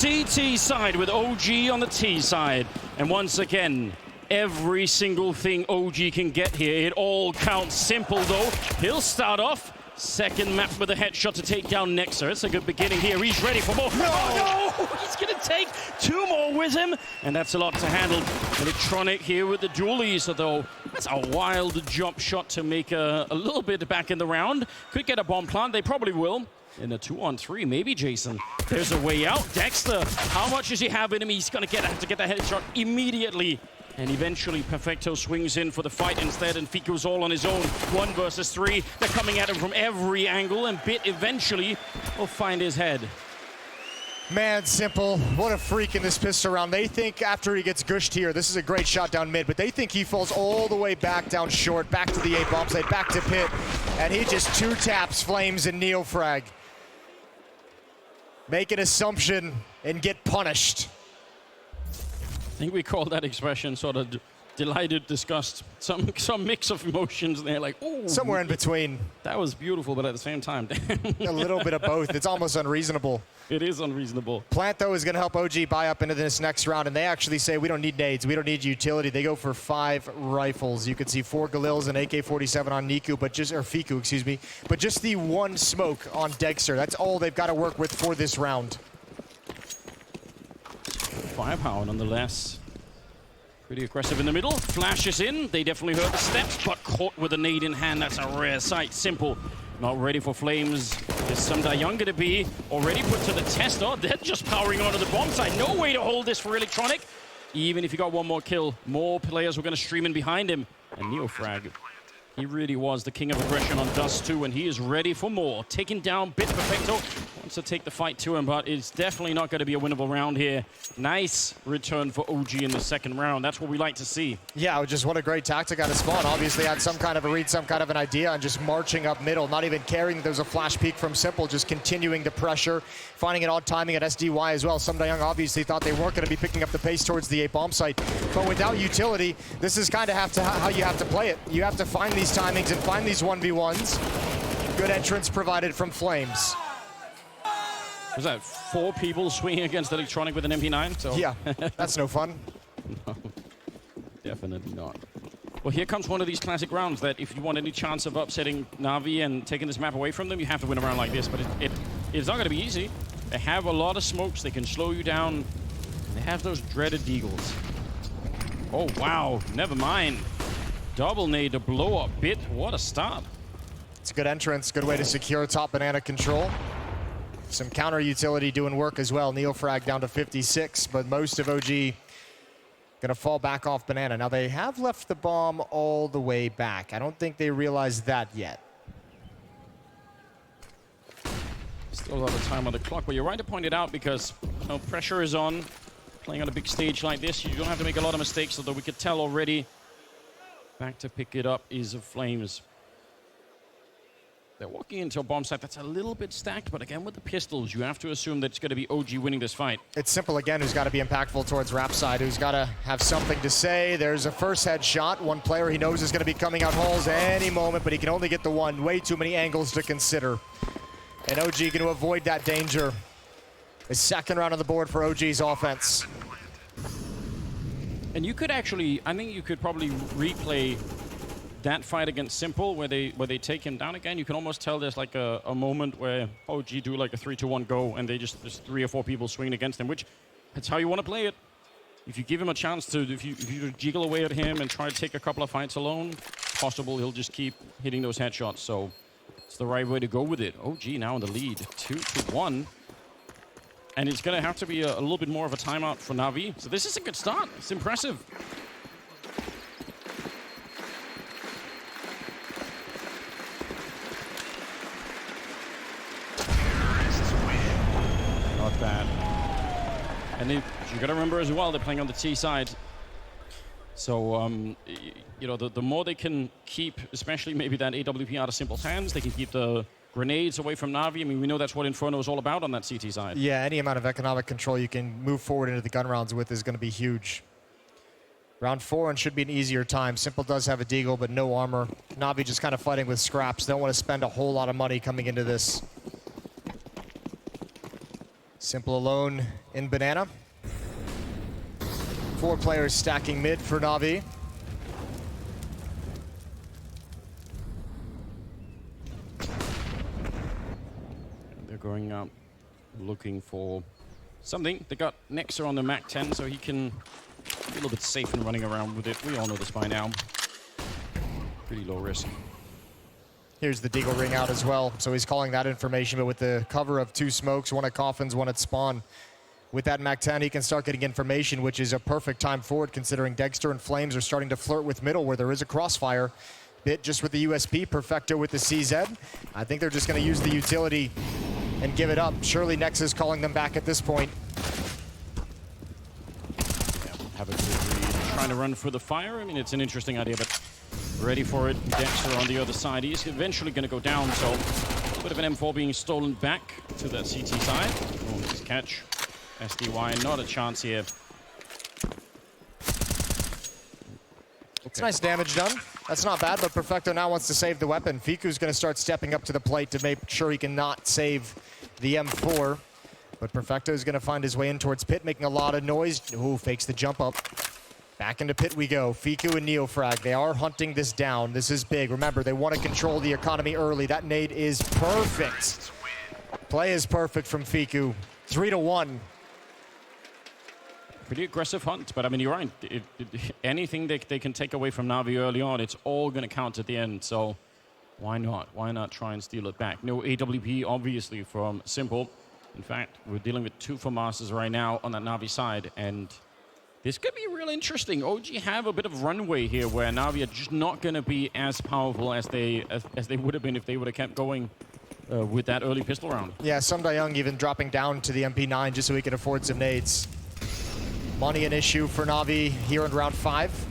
CT side with OG on the T side. And once again, every single thing OG can get here, it all counts. Simple though, he'll start off. Second map with a headshot to take down Nexer. It's a good beginning here. He's ready for more. No! Oh no! He's gonna take two more with him. And that's a lot to handle. Electronic here with the dualies, though. That's a wild jump shot to make a little bit back in the round. Could get a bomb plant. They probably will. In a 2-on-3, maybe Jason. There's a way out. Dexter, how much does he have in him? He's gonna have to get that headshot immediately. And eventually, Perfecto swings in for the fight instead, and Fico's all on his own. 1 versus 3. They're coming at him from every angle, and Bit eventually will find his head. Man, Simple, what a freak in this pistol round. They think after he gets gushed here, this is a great shot down mid, but they think he falls all the way back down short, back to the A bomb site, back to Pit, and he just two-taps Flames and Neofrag. Make an assumption and get punished. I think we call that expression sort of delighted disgust. Some mix of emotions there, like, ooh. Somewhere in between. That was beautiful, but at the same time, a little bit of both. It's almost unreasonable. It is unreasonable. Plant, though, is going to help OG buy up into this next round, and they actually say, we don't need nades, we don't need utility. They go for 5 rifles. You can see 4 Galils and AK-47 on Niku, or Fiku, excuse me, but just the 1 smoke on Dexter. That's all they've got to work with for this round. Firepower nonetheless. Pretty aggressive in the middle. Flashes in. They definitely heard the steps, but caught with a nade in hand. That's a rare sight. Simple. Not ready for Flames. Is some Young gonna be already put to the test? Oh, they're just powering onto the bomb side. No way to hold this for Electronic. Even if he got 1 more kill, more players were gonna stream in behind him. And Neofrag, he really was the king of aggression on Dust 2, and he is ready for more. Taking down Bit Perfecto. Wants to take the fight to him, but it's definitely not going to be a winnable round here. Nice return for OG in the second round. That's what we like to see. Yeah, just what a great tactic out of Spawn. Obviously had some kind of a read, some kind of an idea, and just marching up middle, not even caring that there was a flash peek from Simple, just continuing the pressure, finding an odd timing at SDY as well. Some Young obviously thought they weren't going to be picking up the pace towards the A bomb site, but without utility, this is kind of how you have to play it. You have to find these timings and find these 1v1s. Good entrance provided from Flames. Was that 4 people swinging against Electronic with an MP9? So. Yeah, that's no fun. No, definitely not. Well, here comes one of these classic rounds that if you want any chance of upsetting Navi and taking this map away from them, you have to win a round like this, but it's not going to be easy. They have a lot of smokes. They can slow you down. They have those dreaded deagles. Oh, wow. Never mind. Double nade to blow up Bit. What a start. It's a good entrance. Good way to secure top banana control. Some counter utility doing work as well. Neofrag down to 56, but most of OG gonna fall back off banana. Now they have left the bomb all the way back. I don't think they realize that yet. Still a lot of time on the clock, but you're right to point it out because pressure is on. Playing on a big stage like this, you don't have to make a lot of mistakes, although we could tell already. Back to pick it up is of Flames. They're walking into a bomb site that's a little bit stacked, but again, with the pistols, you have to assume that it's going to be OG winning this fight. It's Simple again, who's got to be impactful towards Rap side, who's got to have something to say. There's a first headshot. One player he knows is going to be coming out halls any moment, but he can only get the one. Way too many angles to consider. And OG going to avoid that danger. The second round on the board for OG's offense. And you could actually, I think you could probably replay that fight against Simple where they take him down again. You can almost tell there's like a moment where OG do like a 3-2-1 go and there's 3 or 4 people swinging against him, which that's how you want to play it. If you give him a chance to, if you jiggle away at him and try to take a couple of fights alone, possible he'll just keep hitting those headshots. So it's the right way to go with it. OG now in the lead, 2-1. And it's going to have to be a little bit more of a timeout for Navi. So this is a good start. It's impressive. Not bad. And you got to remember as well, they're playing on the T side. So, you know, the more they can keep, especially maybe that AWP out of Simple's hands, they can keep the grenades away from Navi. I mean, we know that's what Inferno is all about on that CT side. Yeah, any amount of economic control you can move forward into the gun rounds with is going to be huge. Round 4 and should be an easier time. Simple does have a deagle, but no armor. Navi just kind of fighting with scraps. Don't want to spend a whole lot of money coming into this. Simple alone in banana. 4 players stacking mid for Navi. They're going up, looking for something. They got Nexa on the Mac 10, so he can be a little bit safe and running around with it. We all know this by now. Pretty low risk. Here's the Deagle ring out as well, so he's calling that information, but with the cover of 2 smokes, 1 at coffins, 1 at spawn. With that Mac 10, he can start getting information, which is a perfect time forward considering Dexter and Flames are starting to flirt with middle where there is a crossfire. Bit just with the USP, Perfecto with the CZ. I think they're just going to use the utility and give it up. Surely Nex is calling them back at this point. Yeah, have a good read. Trying to run for the fire. I mean, it's an interesting idea, but ready for it. Dexter on the other side. He's eventually going to go down, so a bit of an M4 being stolen back to that CT side. Oh, nice catch. SDY, not a chance here. It's nice damage done. That's not bad, but Perfecto now wants to save the weapon. Fiku's going to start stepping up to the plate to make sure he cannot save the M4. But Perfecto is going to find his way in towards pit, making a lot of noise. Ooh, fakes the jump up. Back into pit we go. Fiku and Neofrag, they are hunting this down. This is big. Remember, they want to control the economy early. That nade is perfect. Play is perfect from Fiku. 3-1. Pretty aggressive hunt, but I mean, you're right. Anything they can take away from Navi early on, it's all going to count at the end. So why not? Why not try and steal it back? No AWP, obviously, from Simple. In fact, we're dealing with 2 FAMASs right now on that Navi side, and this could be real interesting. OG have a bit of runway here where Navi are just not going to be as powerful as they would have been if they would have kept going with that early pistol round. Yeah, Sum Young even dropping down to the MP9 just so he can afford some nades. Money an issue for Navi here in round 5.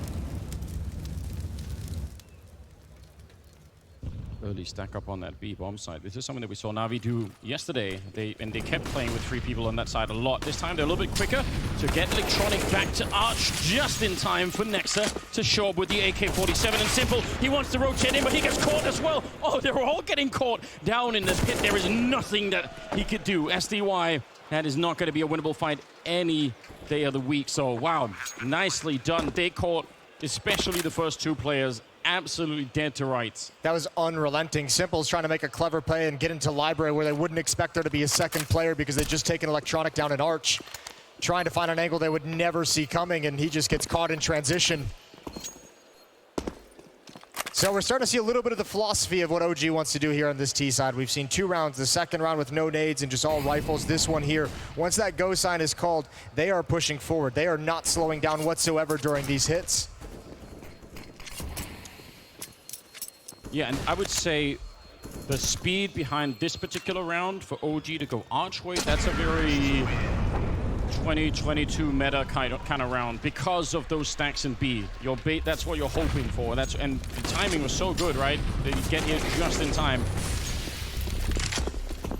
Early stack up on that B bomb side. This is something that we saw Navi do yesterday. They kept playing with 3 people on that side a lot. This time they're a little bit quicker to get Electronic back to Arch just in time for Nexa to show up with the AK-47. And Simple, he wants to rotate in, but he gets caught as well. Oh, they're all getting caught down in the pit. There is nothing that he could do. SDY, that is not going to be a winnable fight any day of the week. So, wow, nicely done. They caught, especially the first 2 players, absolutely dead to rights. That was unrelenting. Simple's trying to make a clever play and get into library where they wouldn't expect there to be a second player because they'd just taken Electronic down in Arch, trying to find an angle they would never see coming, and he just gets caught in transition. So we're starting to see a little bit of the philosophy of what OG wants to do here on this T side. We've seen 2 rounds, the second round with no nades and just all rifles. This one here, once that go sign is called, they are pushing forward. They are not slowing down whatsoever during these hits. Yeah, and I would say the speed behind this particular round for OG to go Archway, that's a very 2022 meta kind of round because of those stacks in B. Your bait, that's what you're hoping for. And the timing was so good, right? That you get here just in time.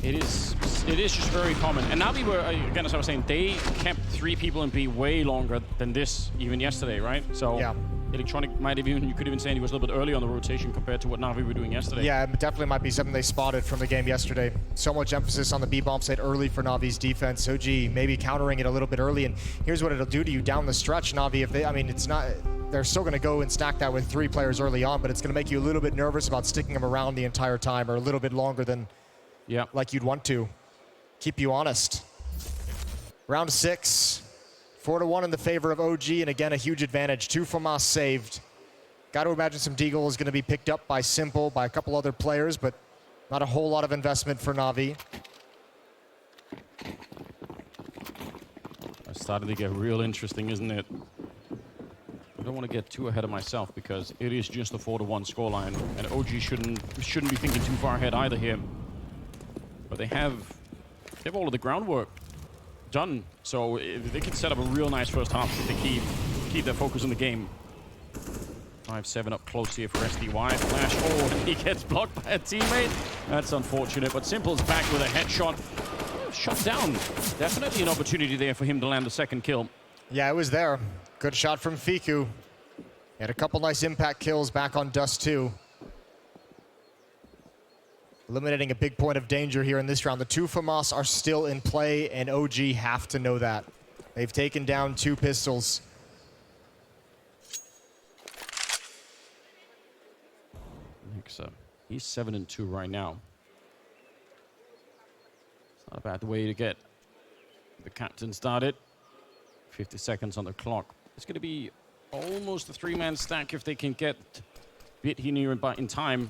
It is just very common. And now we were, again, as I was saying, they kept 3 people in B way longer than this even yesterday, right? So yeah. Electronic might have even, you could even say he was a little bit early on the rotation compared to what Navi were doing yesterday. Yeah, it definitely might be something they spotted from the game yesterday. So much emphasis on the B-bomb side early for Navi's defense. OG maybe countering it a little bit early, and here's what it'll do to you down the stretch, Navi. If they, I mean, it's not, they're still going to go and stack that with 3 players early on, but it's going to make you a little bit nervous about sticking them around the entire time, or a little bit longer than like you'd want to. Keep you honest. Round 6. 4-1 in the favor of OG, and again, a huge advantage. 2 FAMAS saved. Got to imagine some Deagle is going to be picked up by Simple, by a couple other players, but not a whole lot of investment for Navi. It's starting to get real interesting, isn't it? I don't want to get too ahead of myself because it is just a 4-1 scoreline, and OG shouldn't be thinking too far ahead either here. But they have all of the groundwork done, so they can set up a real nice first half if they keep their focus on the game. 5-7 up close here for SDY. Flash, oh, he gets blocked by a teammate. That's unfortunate, but Simple's back with a headshot. Shot down. Definitely an opportunity there for him to land the second kill. Yeah, it was there. Good shot from Fiku. Had a couple nice impact kills back on Dust too. Eliminating a big point of danger here in this round. The two FAMAS are still in play, and OG have to know that. They've taken down 2 pistols. Nexa, he's 7-2 right now. It's not a bad way to get the captain started. 50 seconds on the clock. It's going to be almost a 3-man stack if they can get Bit here in time.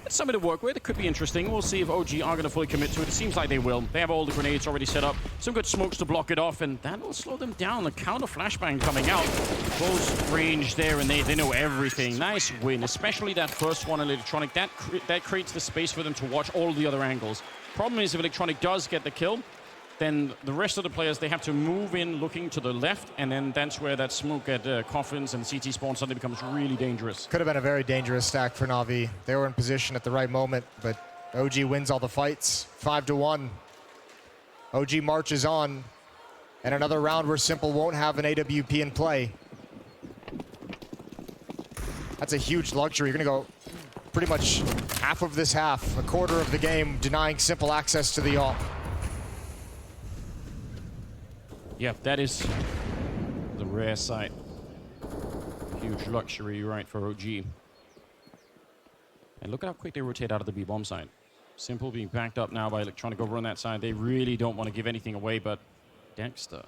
It's something to work with. It could be interesting. We'll see if OG are going to fully commit to it. It seems like they will. They have all the grenades already set up. Some good smokes to block it off, and that will slow them down. The counter flashbang coming out. Close range there, and they know everything. Nice win, especially that first one on Electronic. That creates the space for them to watch all the other angles. Problem is, if Electronic does get the kill, then the rest of the players, they have to move in looking to the left, and then that's where that smoke at Coffins and CT spawn suddenly becomes really dangerous. Could have been a very dangerous stack for Navi. They were in position at the right moment, but OG wins all the fights, 5-1. OG marches on, and another round where Simple won't have an AWP in play. That's a huge luxury. You're gonna go pretty much half of this half, a quarter of the game, denying Simple access to the AWP. Yep, that is the rare sight. Huge luxury, right, for OG. And look at how quick they rotate out of the B-bomb side. Simple being backed up now by Electronic over on that side. They really don't want to give anything away, but Dexter,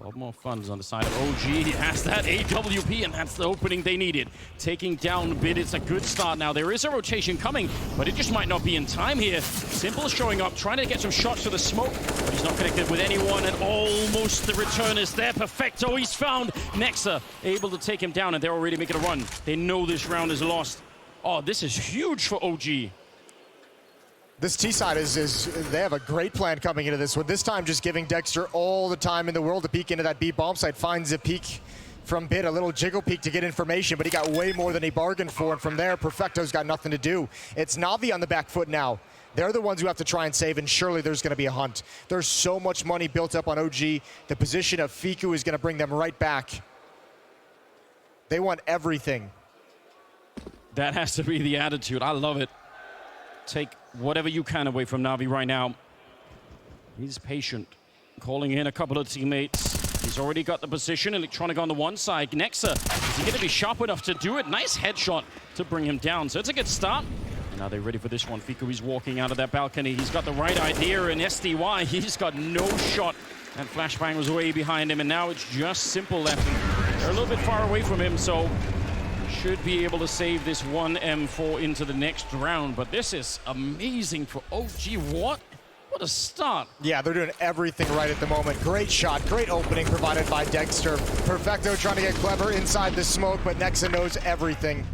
a lot more funds on the side of OG. He has that AWP, and that's the opening they needed. Taking down Bid, it's a good start now. There is a rotation coming, but it just might not be in time here. Simple showing up, trying to get some shots to the smoke, but he's not connected with anyone, and almost the return is there. Perfecto, he's found Nexa, able to take him down, and they're already making a run. They know this round is lost. Oh, this is huge for OG. This T-side they have a great plan coming into this one. This time just giving Dexter all the time in the world to peek into that B-bomb site. Finds a peek from Bid, a little jiggle peek to get information, but he got way more than he bargained for. And from there, Perfecto's got nothing to do. It's Navi on the back foot now. They're the ones who have to try and save, and surely there's going to be a hunt. There's so much money built up on OG. The position of Fiku is going to bring them right back. They want everything. That has to be the attitude. I love it. Take whatever you can away from Navi right now. He's patient, calling in a couple of teammates. He's already got the position. Electronic on the one side. Nexa, is he going to be sharp enough to do it? Nice headshot to bring him down. So it's a good start. And now they're ready for this one. Fiku is walking out of that balcony. He's got the right idea, and SDY, he's got no shot. That flashbang was way behind him, and now it's just Simple left. And they're a little bit far away from him, so should be able to save this one M4 into the next round, but this is amazing for OG. What a start. Yeah, they're doing everything right at the moment. Great shot, great opening provided by Dexter. Perfecto trying to get clever inside the smoke, but Nexa knows everything.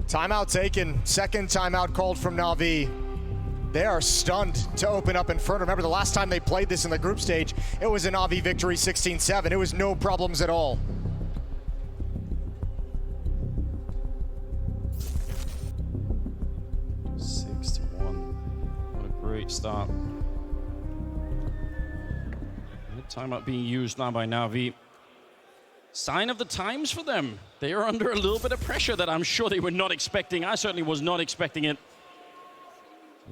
Timeout taken, second timeout called from Navi. They are stunned to open up Inferno. Remember, the last time they played this in the group stage, it was a Navi victory 16-7. It was no problems at all. Great start. Timeout being used now by Navi. Sign of the times for them. They are under a little bit of pressure that I'm sure they were not expecting. I certainly was not expecting it.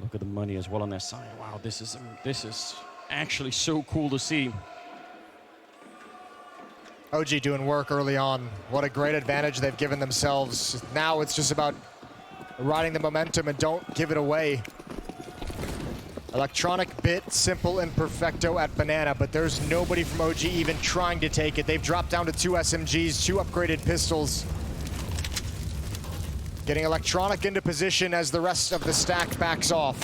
Look at the money as well on their side. Wow, this is actually so cool to see. OG doing work early on. What a great advantage they've given themselves. Now it's just about riding the momentum and don't give it away. Electronic, Bit, Simple, and Perfecto at Banana, but there's nobody from OG even trying to take it. They've dropped down to 2 SMGs, 2 upgraded pistols. Getting Electronic into position as the rest of the stack backs off.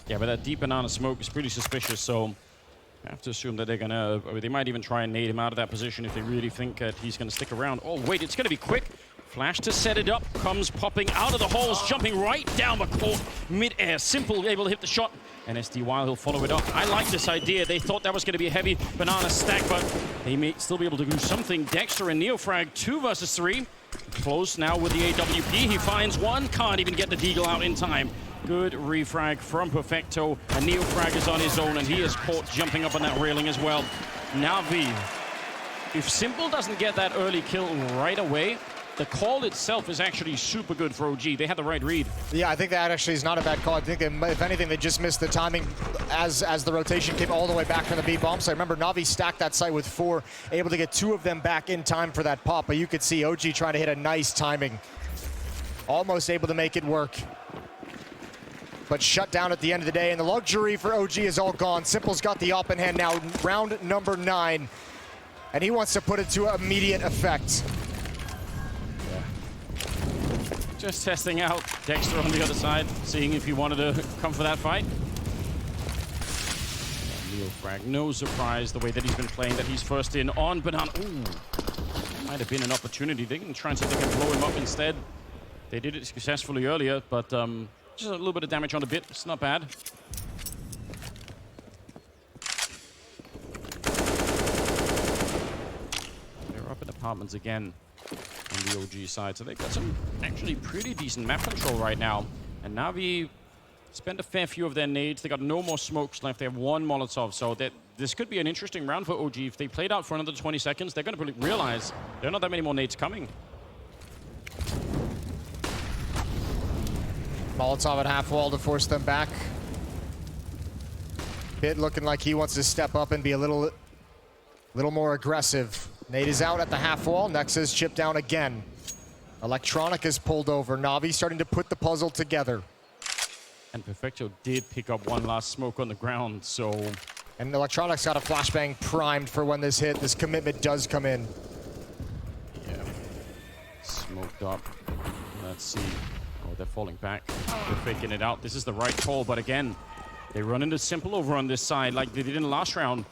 Yeah, but that deep banana smoke is pretty suspicious, so I have to assume that they're gonna, or they might even try and nade him out of that position if they really think that he's gonna stick around. Oh wait, it's gonna be quick. Flash to set it up, comes popping out of the holes, jumping right down the court, mid-air. Simple, able to hit the shot, and SDY, he'll follow it up. I like this idea. They thought that was going to be a heavy banana stack, but they may still be able to do something. Dexter and Neofrag, 2 versus 3. Close now with the AWP. He finds one, can't even get the deagle out in time. Good refrag from Perfecto, and Neofrag is on his own, and he is caught jumping up on that railing as well. Navi, if Simple doesn't get that early kill right away, the call itself is actually super good for OG. They had the right read. Yeah, I think that actually is not a bad call. I think if anything, they just missed the timing as the rotation came all the way back from the B bomb site. Remember, Navi stacked that site with 4, able to get 2 of them back in time for that pop, but you could see OG trying to hit a nice timing. Almost able to make it work. But shut down at the end of the day, and the luxury for OG is all gone. Simple's got the op in hand now, round number 9, and he wants to put it to immediate effect. Just testing out Dexter on the other side, seeing if he wanted to come for that fight. Neo frag, no surprise the way that he's been playing, that he's first in on Banana. Ooh, might have been an opportunity. They can try and see if they can blow him up instead. They did it successfully earlier, but just a little bit of damage on the bit. It's not bad. They're up in apartments again on the OG side, so they've got some actually pretty decent map control right now. And Navi spent a fair few of their nades. They got no more smokes left. They have 1 Molotov, so this could be an interesting round for OG. If they played out for another 20 seconds, they're going to realize there are not that many more nades coming. Molotov at half wall to force them back. Bit looking like he wants to step up and be a little more aggressive. Nade is out at the half wall. Nexus chipped down again. Electronic is pulled over. Navi starting to put the puzzle together. And Perfecto did pick up 1 last smoke on the ground, so... And Electronic's got a flashbang primed for when this hit. This commitment does come in. Yeah. Smoked up. Let's see. Oh, they're falling back. They're faking it out. This is the right call, but again, they run into Simple over on this side like they did in the last round.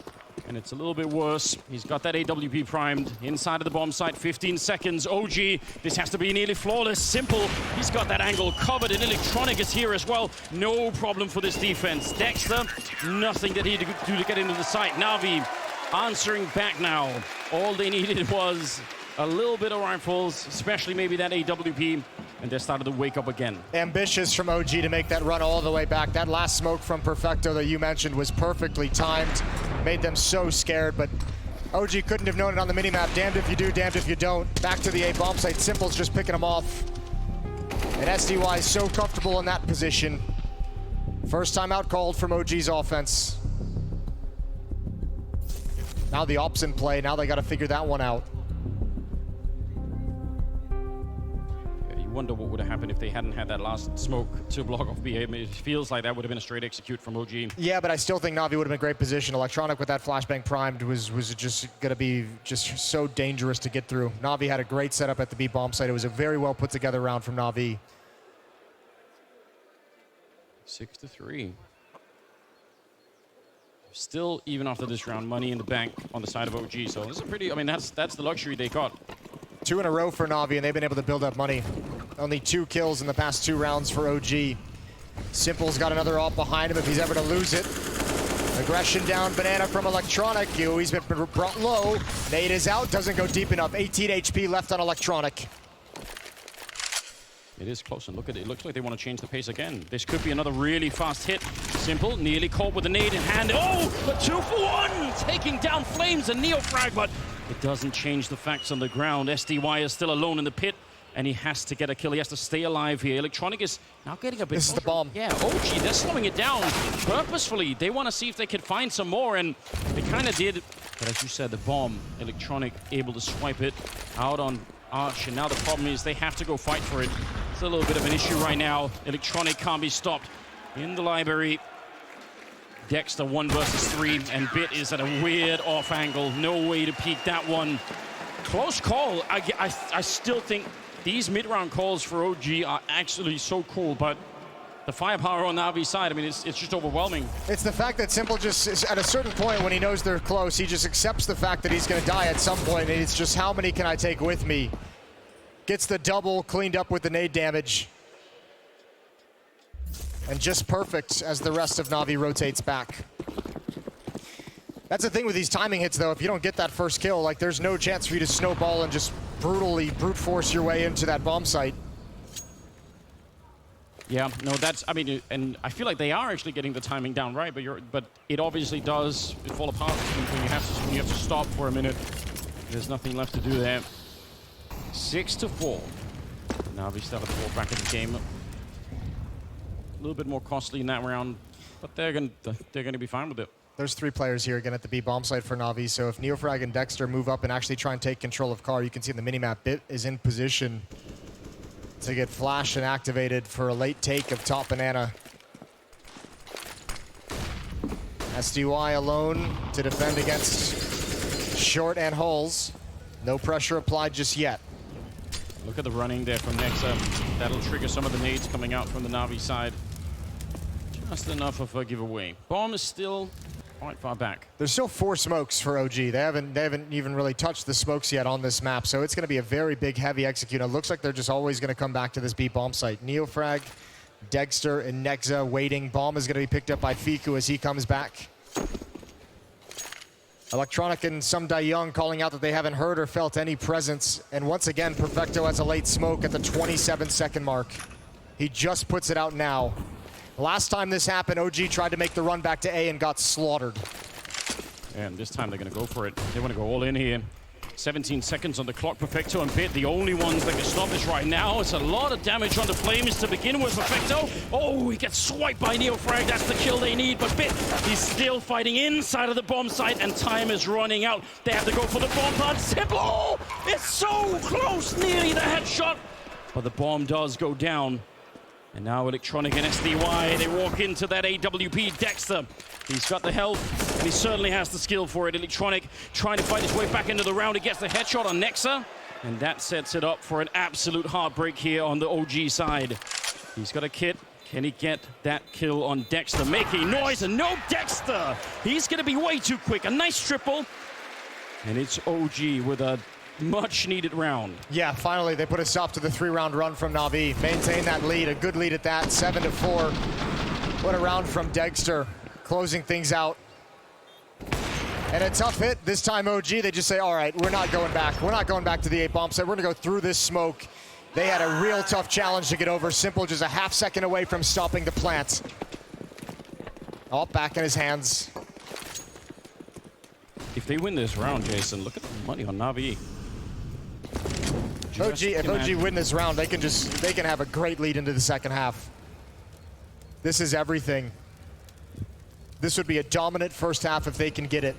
And it's a little bit worse. He's got that AWP primed inside of the bomb site. 15 seconds. OG, this has to be nearly flawless. Simple, he's got that angle covered, and Electronic is here as well. No problem for this defense. Dexter, nothing that he had to do to get into the site. Navi answering back now. All they needed was a little bit of rifles, especially maybe that AWP, and they started to wake up again. Ambitious from OG to make that run all the way back. That last smoke from Perfecto that you mentioned was perfectly timed. Made them so scared, but OG couldn't have known it on the minimap. Damned if you do, damned if you don't. Back to the A bomb site. Simple's just picking them off. And SDY is so comfortable in that position. First time out called from OG's offense. Now the ops in play. Now they got to figure that one out. Wonder what would have happened if they hadn't had that last smoke to block off B. I mean, it feels like that would have been a straight execute from OG. Yeah, but I still think Navi would have been in great position. Electronic with that flashbang primed was just going to be just so dangerous to get through. Navi had a great setup at the B bomb site. It was a very well put together round from Navi. 6-3. Still, even after this round, money in the bank on the side of OG. So this is a pretty, I mean, that's the luxury they got. 2 in a row for Navi, and they've been able to build up money. Only 2 kills in the past 2 rounds for OG. Simple's got another op behind him if he's ever to lose it. Aggression down, Banana from Electronic. He's been brought low. Nade is out, doesn't go deep enough. 18 HP left on Electronic. It is close, and look at it. It looks like they want to change the pace again. This could be another really fast hit. Simple, nearly caught with the nade in hand. Oh, a 2-for-1! Taking down Flames and Neo frag, but it doesn't change the facts on the ground. SDY is still alone in the pit, and he has to get a kill. He has to stay alive here. Electronic is now getting a bit This is the bomb. Yeah, OG, they're slowing it down purposefully. They want to see if they could find some more, and they kind of did. But as you said, the bomb, Electronic able to swipe it out on Arch, and now the problem is they have to go fight for it. It's a little bit of an issue right now. Electronic can't be stopped in the library. Dexter 1 versus 3, and Bit is at a weird off angle. No way to peek that one. Close call. I still think these mid-round calls for OG are actually so cool, but the firepower on Navi's side, I mean, it's just overwhelming. It's the fact that Simple just, at a certain point when he knows they're close, he just accepts the fact that he's going to die at some point, and it's just how many can I take with me? Gets the double cleaned up with the nade damage. And just perfect as the rest of Navi rotates back. That's the thing with these timing hits, though. If you don't get that first kill, like, there's no chance for you to snowball and just brute force your way into that bomb site. Yeah, no, that's, I mean, and I feel like they are actually getting the timing down right, but it obviously does fall apart when you have to stop for a minute. There's nothing left to do there. 6-4. Navi started to fall back in the game. A little bit more costly in that round, but they're gonna be fine with it. There's 3 players here again at the B bomb site for Navi, so if Neofrag and Dexter move up and actually try and take control of car, you can see in the minimap, Bit is in position to get flashed and activated for a late take of top banana. SDY alone to defend against short and holes. No pressure applied just yet. Look at the running there from Nexa. That'll trigger some of the nades coming out from the Navi side. Just enough of a giveaway. Bomb is still quite far back. There's still 4 smokes for OG. They haven't even really touched the smokes yet on this map, so it's going to be a very big, heavy execute. It looks like they're just always going to come back to this B bomb site. Neofrag, Dexter, and Nexa waiting. Bomb is going to be picked up by Fiku as he comes back. Electronic and some Young calling out that they haven't heard or felt any presence. And once again, Perfecto has a late smoke at the 27-second mark. He just puts it out now. Last time this happened, OG tried to make the run back to A and got slaughtered. And this time they're going to go for it. They want to go all in here. 17 seconds on the clock. Perfecto and Bit, the only ones that can stop this right now. It's a lot of damage on the Flames to begin with. Perfecto. Oh, he gets swiped by Neofrag. That's the kill they need. But Bit, he's still fighting inside of the bomb site, and time is running out. They have to go for the bomb plant. Simple. Oh, it's so close. Nearly the headshot. But the bomb does go down. And now Electronic and SDY, they walk into that AWP. Dexter, he's got the health, and he certainly has the skill for it. Electronic trying to fight his way back into the round. He gets the headshot on Nexa, and that sets it up for an absolute heartbreak here on the OG side. He's got a kit. Can he get that kill on Dexter? Making noise, and no Dexter! He's going to be way too quick. A nice triple, and it's OG with a much-needed round. Yeah, finally they put a stop to the 3-round run from Navi. Maintain that lead, a good lead at that, 7-4. What a round from Dexter, closing things out. And a tough hit, this time OG, they just say, all right, we're not going back. We're not going back to the A bomb site. We're gonna go through this smoke. They had a real tough challenge to get over. Simple just a half second away from stopping the plant. All back in his hands. If they win this round, Jason, look at the money on Navi. If OG win this round, they can have a great lead into the second half. This is everything. This would be a dominant first half if they can get it.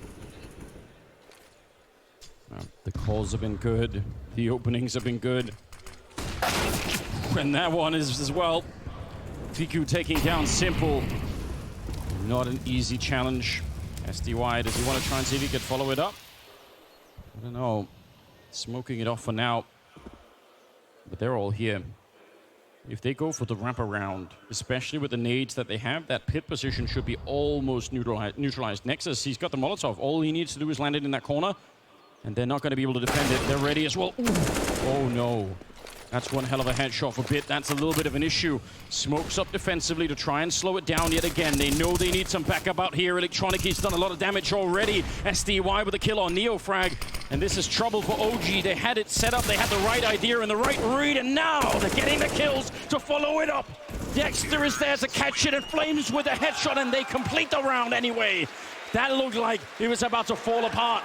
The calls have been good. The openings have been good. And that one is as well. Fiku taking down Simple. Not an easy challenge. SDY, does he want to try and see if he could follow it up? I don't know. Smoking it off for now. But they're all here. If they go for the wraparound, especially with the nades that they have, that pit position should be almost neutralized. Nexus, he's got the Molotov. All he needs to do is land it in that corner, and they're not going to be able to defend it. They're ready as well. Ooh. Oh, no. That's one hell of a headshot for Bit. That's a little bit of an issue. Smokes up defensively to try and slow it down yet again. They know they need some backup out here. Electronic, he's done a lot of damage already. SDY with a kill on Neofrag. And this is trouble for OG. They had it set up. They had the right idea and the right read. And now they're getting the kills to follow it up. Dexter is there to catch it, and Flames with a headshot, and they complete the round anyway. That looked like it was about to fall apart.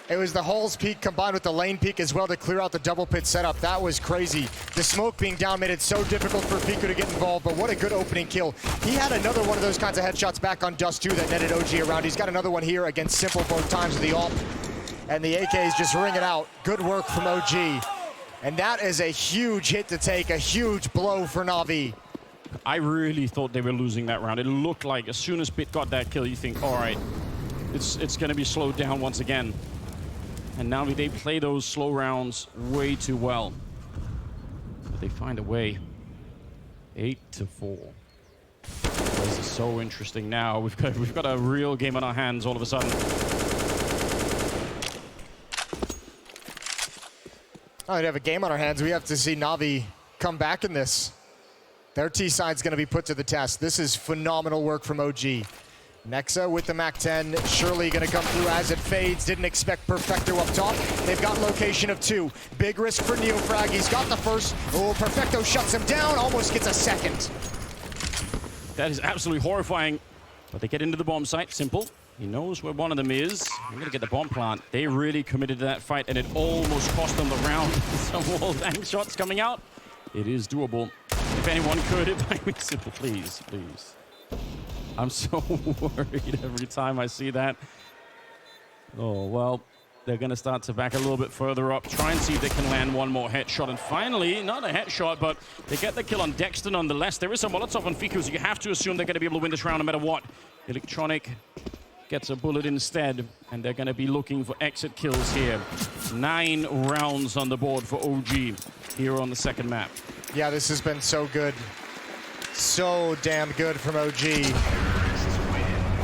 It was the holes peak combined with the lane peak as well to clear out the double pit setup. That was crazy. The smoke being down made it so difficult for Fiku to get involved, but what a good opening kill. He had another one of those kinds of headshots back on Dust 2 that netted OG around. He's got another one here against Simple both times with the AWP. And the AK is just ringing out. Good work from OG. And that is a huge hit to take, a huge blow for Navi. I really thought they were losing that round. It looked like as soon as Bit got that kill, you think, all right, it's going to be slowed down once again. And now they play those slow rounds way too well. But they find a way. 8-4. This is so interesting now. We've got a real game on our hands all of a sudden. Oh, we have a game on our hands. We have to see Navi come back in this. Their T side's going to be put to the test. This is phenomenal work from OG. Nexa with the MAC-10, surely going to come through as it fades. Didn't expect Perfecto up top. They've got location of 2. Big risk for Neofrag. He's got the first. Oh, Perfecto shuts him down, almost gets a second. That is absolutely horrifying. But they get into the bomb site, Simple. He knows where one of them is. I'm going to get the bomb plant. They really committed to that fight, and it almost cost them the round. Some wall bang shots coming out. It is doable. If anyone could, it might be simple. Please, please. I'm so worried every time I see that. Oh, well, they're going to start to back a little bit further up, try and see if they can land one more headshot. And finally, not a headshot, but they get the kill on Dexter nonetheless. There is a Molotov on Fiku, so you have to assume they're going to be able to win this round no matter what. Electronic gets a bullet instead, and they're going to be looking for exit kills here. 9 rounds on the board for OG here on the second map. Yeah, this has been so good. So damn good from OG.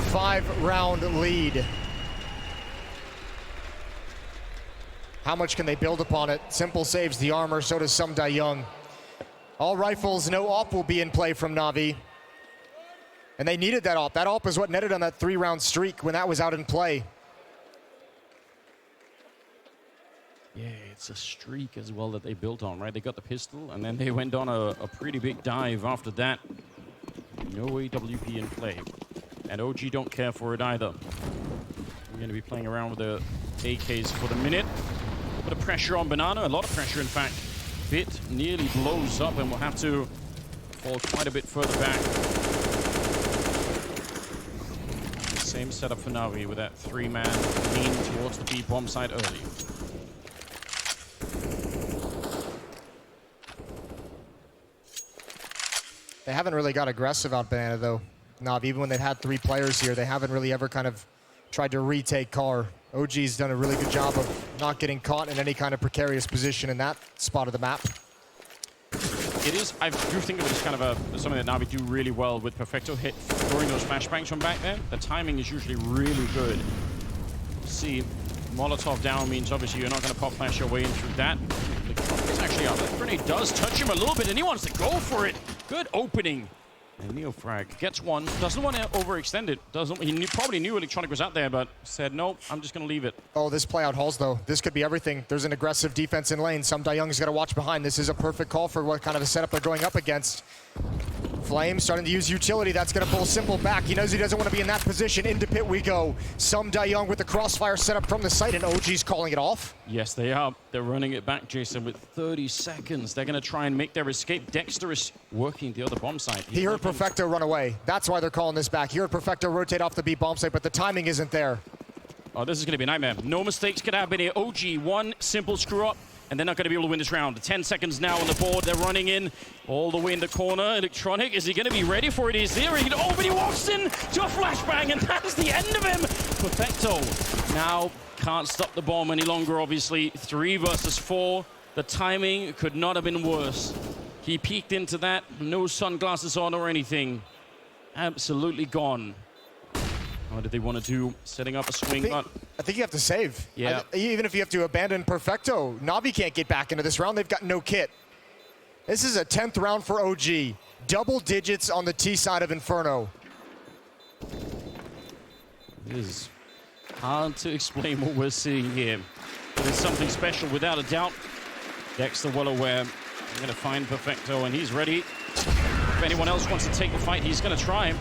5-round lead. How much can they build upon it? Simple saves the armor, so does Sum Young. All rifles, no AWP will be in play from Navi. And they needed that AWP. That AWP is what netted on that 3-round streak when that was out in play. Yeah, it's a streak as well that they built on, right? They got the pistol, and then they went on a pretty big dive after that. No AWP in play. And OG don't care for it either. We're going to be playing around with the AKs for the minute. A little bit of pressure on Banana, a lot of pressure in fact. Bit nearly blows up, and we'll have to fall quite a bit further back. Same setup for Navi with that 3-man lean towards the B bomb side early. They haven't really got aggressive out Banana though. Navi, even when they've had 3 players here, they haven't really ever kind of tried to retake car. OG's done a really good job of not getting caught in any kind of precarious position in that spot of the map. It is, I do think of it as kind of something that Navi do really well with Perfecto hit throwing those flashbangs from back there. The timing is usually really good. See, Molotov down means obviously you're not going to pop flash your way in through that. It's actually up. That grenade does touch him a little bit, and he wants to go for it. Good opening. And Neofrag gets one. Doesn't want to overextend it. He probably knew Electronic was out there, but said, nope, I'm just going to leave it. Oh, this play out halls, though. This could be everything. There's an aggressive defense in lane. Sum Young's got to watch behind. This is a perfect call for what kind of a setup they're going up against. Flame starting to use utility. That's going to pull Simple back. He knows he doesn't want to be in that position. Into pit we go. Sum Young with the crossfire setup from the site, and OG's calling it off. Yes, they are. They're running it back, Jason, with 30 seconds. They're going to try and make their escape. Dexter is working the other bomb site. He heard Perfecto run away. That's why they're calling this back. He heard Perfecto rotate off the B bomb site, but the timing isn't there. Oh, this is going to be a nightmare. No mistakes could happen here. OG, one simple screw up, and they're not going to be able to win this round. 10 seconds now on the board. They're running in all the way in the corner. Electronic, is he going to be ready for it? He's there. Oh, but he walks in to a flashbang, and that's the end of him. Perfecto now can't stop the bomb any longer, obviously. 3 versus 4. The timing could not have been worse. He peeked into that. No sunglasses on or anything. Absolutely gone. What did they want to do? Setting up a swing. I think you have to save. Yeah. Even if you have to abandon Perfecto, Navi can't get back into this round. They've got no kit. This is a 10th round for OG. Double digits on the T side of Inferno. It is hard to explain what we're seeing here. But it's something special without a doubt. Dexter well aware. He's going to find Perfecto, and he's ready. If anyone else wants to take the fight, he's going to try.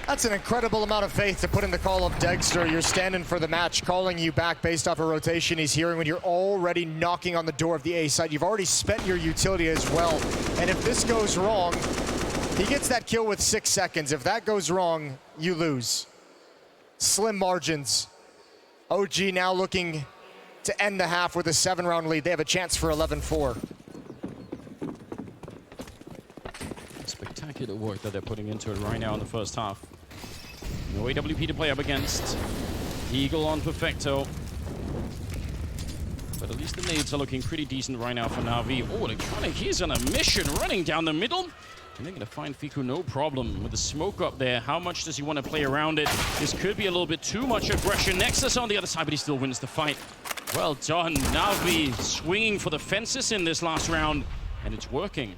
That's an incredible amount of faith to put in the call of Dexter. You're standing for the match, calling you back based off a rotation he's hearing when you're already knocking on the door of the A site. You've already spent your utility as well. And if this goes wrong, he gets that kill with 6 seconds. If that goes wrong, you lose. Slim margins. OG now looking to end the half with a 7-round lead. They have a chance for 11-4. Spectacular work that they're putting into it right now in the first half. No AWP to play up against. Eagle on Perfecto. But at least the nades are looking pretty decent right now for Navi. Oh, Electronic, he's on a mission running down the middle. And they're going to find Fiku no problem with the smoke up there. How much does he want to play around it? This could be a little bit too much aggression. Nexus on the other side, but he still wins the fight. Well done. Navi swinging for the fences in this last round, and it's working.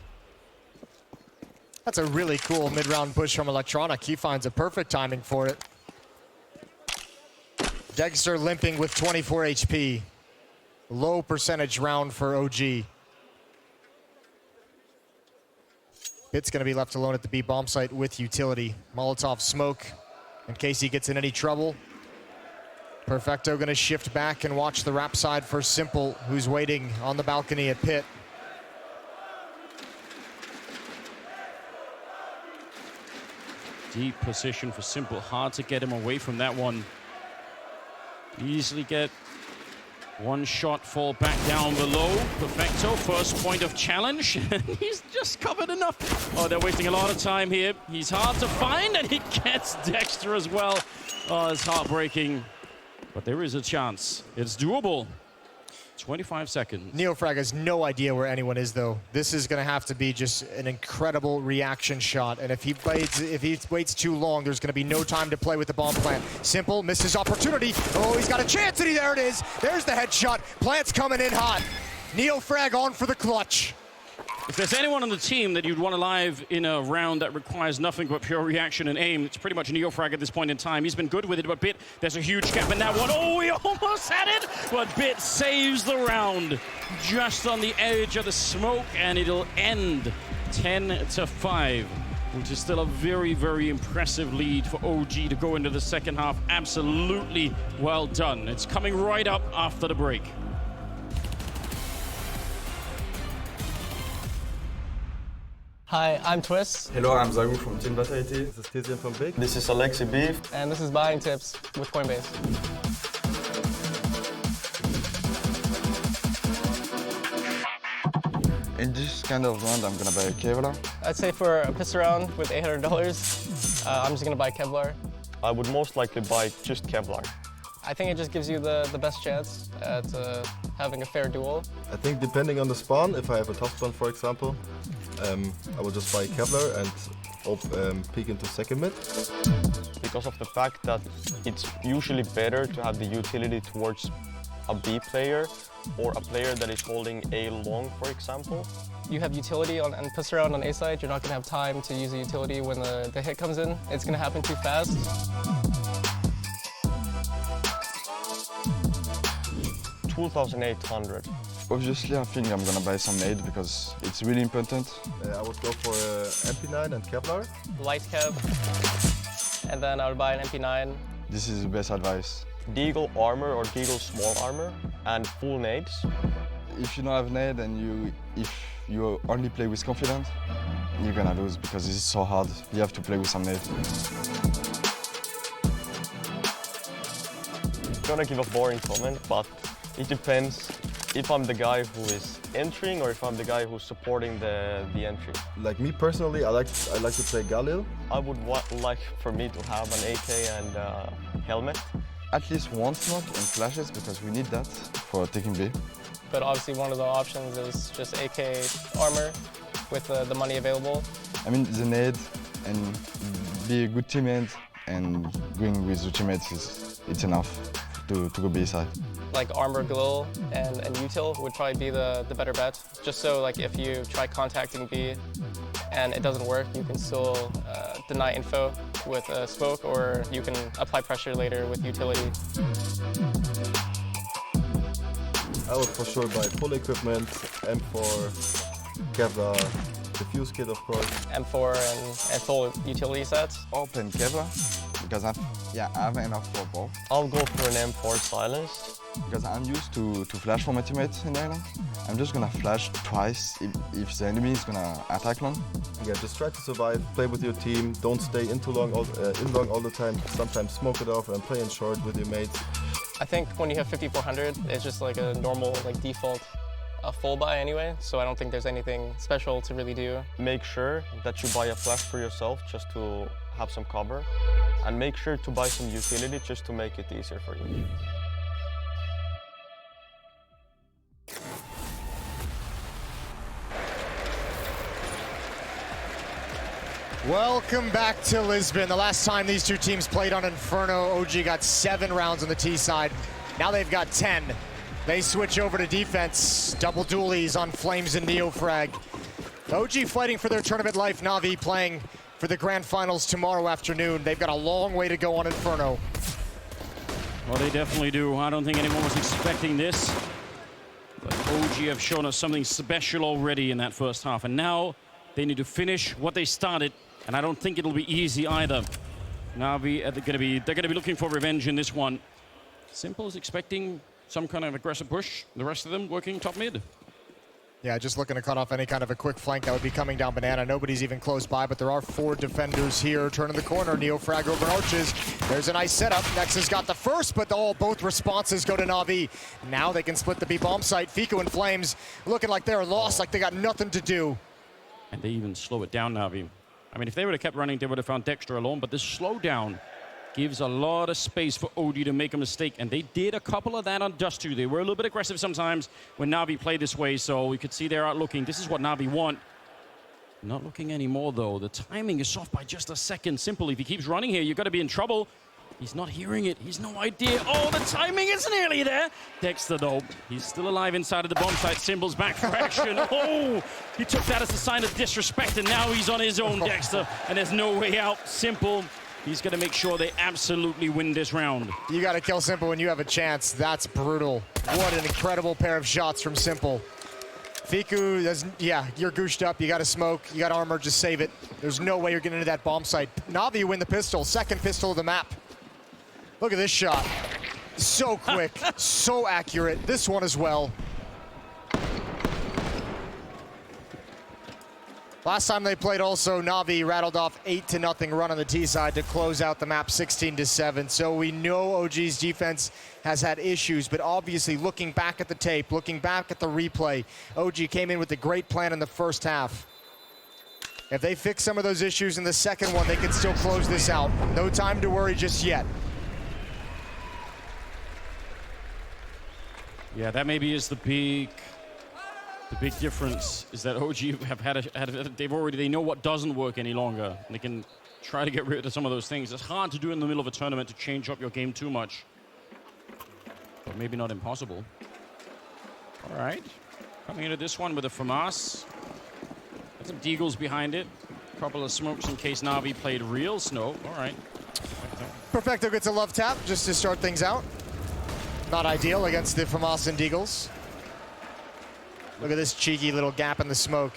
That's a really cool mid-round push from Electronic. He finds a perfect timing for it. Dexter limping with 24 HP. Low percentage round for OG. Bit's going to be left alone at the B bomb site with utility. Molotov smoke in case he gets in any trouble. Perfecto gonna shift back and watch the wrap side for Simple, who's waiting on the balcony at pit. Deep position for Simple, hard to get him away from that one. Easily get one shot, fall back down below. Perfecto, first point of challenge. He's just covered enough. Oh, they're wasting a lot of time here. He's hard to find, and he gets Dexter as well. Oh, it's heartbreaking. But there is a chance. It's doable. 25 seconds. Neofrag has no idea where anyone is, though. This is going to have to be just an incredible reaction shot. And if he waits too long, there's going to be no time to play with the bomb plant. Simple misses opportunity. Oh, he's got a chance, and there it is. There's the headshot. Plant's coming in hot. Neofrag on for the clutch. If there's anyone on the team that you'd want alive in a round that requires nothing but pure reaction and aim, it's pretty much Neofrag at this point in time. He's been good with it, but Bit, there's a huge gap in that one. Oh, he almost had it, but Bit saves the round just on the edge of the smoke, and it'll end 10-5, which is still a very, very impressive lead for OG to go into the second half. Absolutely well done. It's coming right up after the break. Hi, I'm Twist. Hello, I'm Zagu from Team Vitality. This is Tizian from Big. This is Alexi B. And this is Buying Tips with Coinbase. In this kind of round, I'm gonna buy a Kevlar. I'd say for a piss around with $800, I'm just gonna buy Kevlar. I would most likely buy just Kevlar. I think it just gives you the best chance at having a fair duel. I think depending on the spawn, if I have a top spawn, for example, I will just buy Kevlar and peek into second mid. Because of the fact that it's usually better to have the utility towards a B player or a player that is holding A long, for example. You have utility on and piss around on A side, you're not gonna have time to use the utility when the hit comes in. It's gonna happen too fast. $2,800. Obviously, I think I'm gonna buy some nade because it's really important. I would go for MP9 and Kevlar. Light Kev, and then I would buy an MP9. This is the best advice. Deagle armor or Deagle small armor and full nades. If you don't have nade and if you only play with confidence, you're gonna lose because it's so hard. You have to play with some nade. I'm gonna give a boring comment, but it depends if I'm the guy who is entering or if I'm the guy who's supporting the entry. Like me personally, I like to play Galil. I would like for me to have an AK and helmet. At least one smoke and flashes because we need that for taking B. But obviously one of the options is just AK armor with the money available. I mean, the nade and be a good teammate and going with the teammates, it's enough to go B side. Like armor glow and util would probably be the better bet. Just so like if you try contacting B and it doesn't work, you can still deny info with a smoke, or you can apply pressure later with utility. I would for sure buy full equipment, M4, Kevlar, defuse kit of course. M4 and full utility sets. Open Kevlar because I have enough for both. I'll go for an M4 silenced. Because I'm used to flash for my teammates in the island. I'm just gonna flash twice if the enemy is gonna attack long. Yeah, just try to survive, play with your team, don't stay in long all the time. Sometimes smoke it off and play in short with your mates. I think when you have 5400, it's just like a normal default full buy anyway, so I don't think there's anything special to really do. Make sure that you buy a flash for yourself just to have some cover, and make sure to buy some utility just to make it easier for you. Welcome back to Lisbon. The last time these two teams played on Inferno, OG got 7 rounds on the T side. Now they've got 10. They switch over to defense. Double dualies on Flames and Neofrag. OG fighting for their tournament life. Navi playing for the grand finals tomorrow afternoon. They've got a long way to go on Inferno. Well, they definitely do. I don't think anyone was expecting this. But OG have shown us something special already in that first half. And now they need to finish what they started. And I don't think it'll be easy either. Navi are they're gonna be looking for revenge in this one. Simple is expecting some kind of aggressive push. The rest of them working top mid. Yeah, just looking to cut off any kind of a quick flank that would be coming down banana. Nobody's even close by, but there are 4 defenders here. Turning the corner, Neo frag over Arches. There's a nice setup. Nexus got the first, but both responses go to Navi. Now they can split the B bomb site. Fiku and Flames looking like they're lost, like they got nothing to do. And they even slow it down, Navi. I mean, if they would have kept running, they would have found Dexter alone, but this slowdown gives a lot of space for OG to make a mistake, and they did a couple of that on Dust 2. They were a little bit aggressive sometimes when Navi played this way, so we could see they're out looking. This is what Navi want. Not looking anymore, though. The timing is off by just a second. Simple, if he keeps running here, you've got to be in trouble. He's not hearing it. He's no idea. Oh, the timing is nearly there. Dexter, though, he's still alive inside of the bomb site. Symbol's back for action. Oh, he took that as a sign of disrespect, and now he's on his own, Dexter, and there's no way out. Simple. He's going to make sure they absolutely win this round. You got to kill Simple when you have a chance. That's brutal. What an incredible pair of shots from Simple. Fiku, yeah, you're gooshed up. You got to smoke. You got armor. Just save it. There's no way you're getting into that bomb site. Navi, you win the pistol. Second pistol of the map. Look at this shot. So quick. So accurate. This one as well. Last time they played also, Navi rattled off 8-0 run on the T side to close out the map 16-7. So we know OG's defense has had issues, but obviously looking back at the tape, looking back at the replay, OG came in with a great plan in the first half. If they fix some of those issues in the second one, they can still close this out. No time to worry just yet. Yeah, that maybe is the big difference is that OG have they know what doesn't work any longer. They can try to get rid of some of those things. It's hard to do in the middle of a tournament to change up your game too much, but maybe not impossible. All right, coming into this one with a FAMAS. Got some Deagles behind it. A couple of smokes in case Navi played real snow. All right. Perfecto gets a love tap just to start things out. Not ideal against the FAMAS and Deagles. Look at this cheeky little gap in the smoke.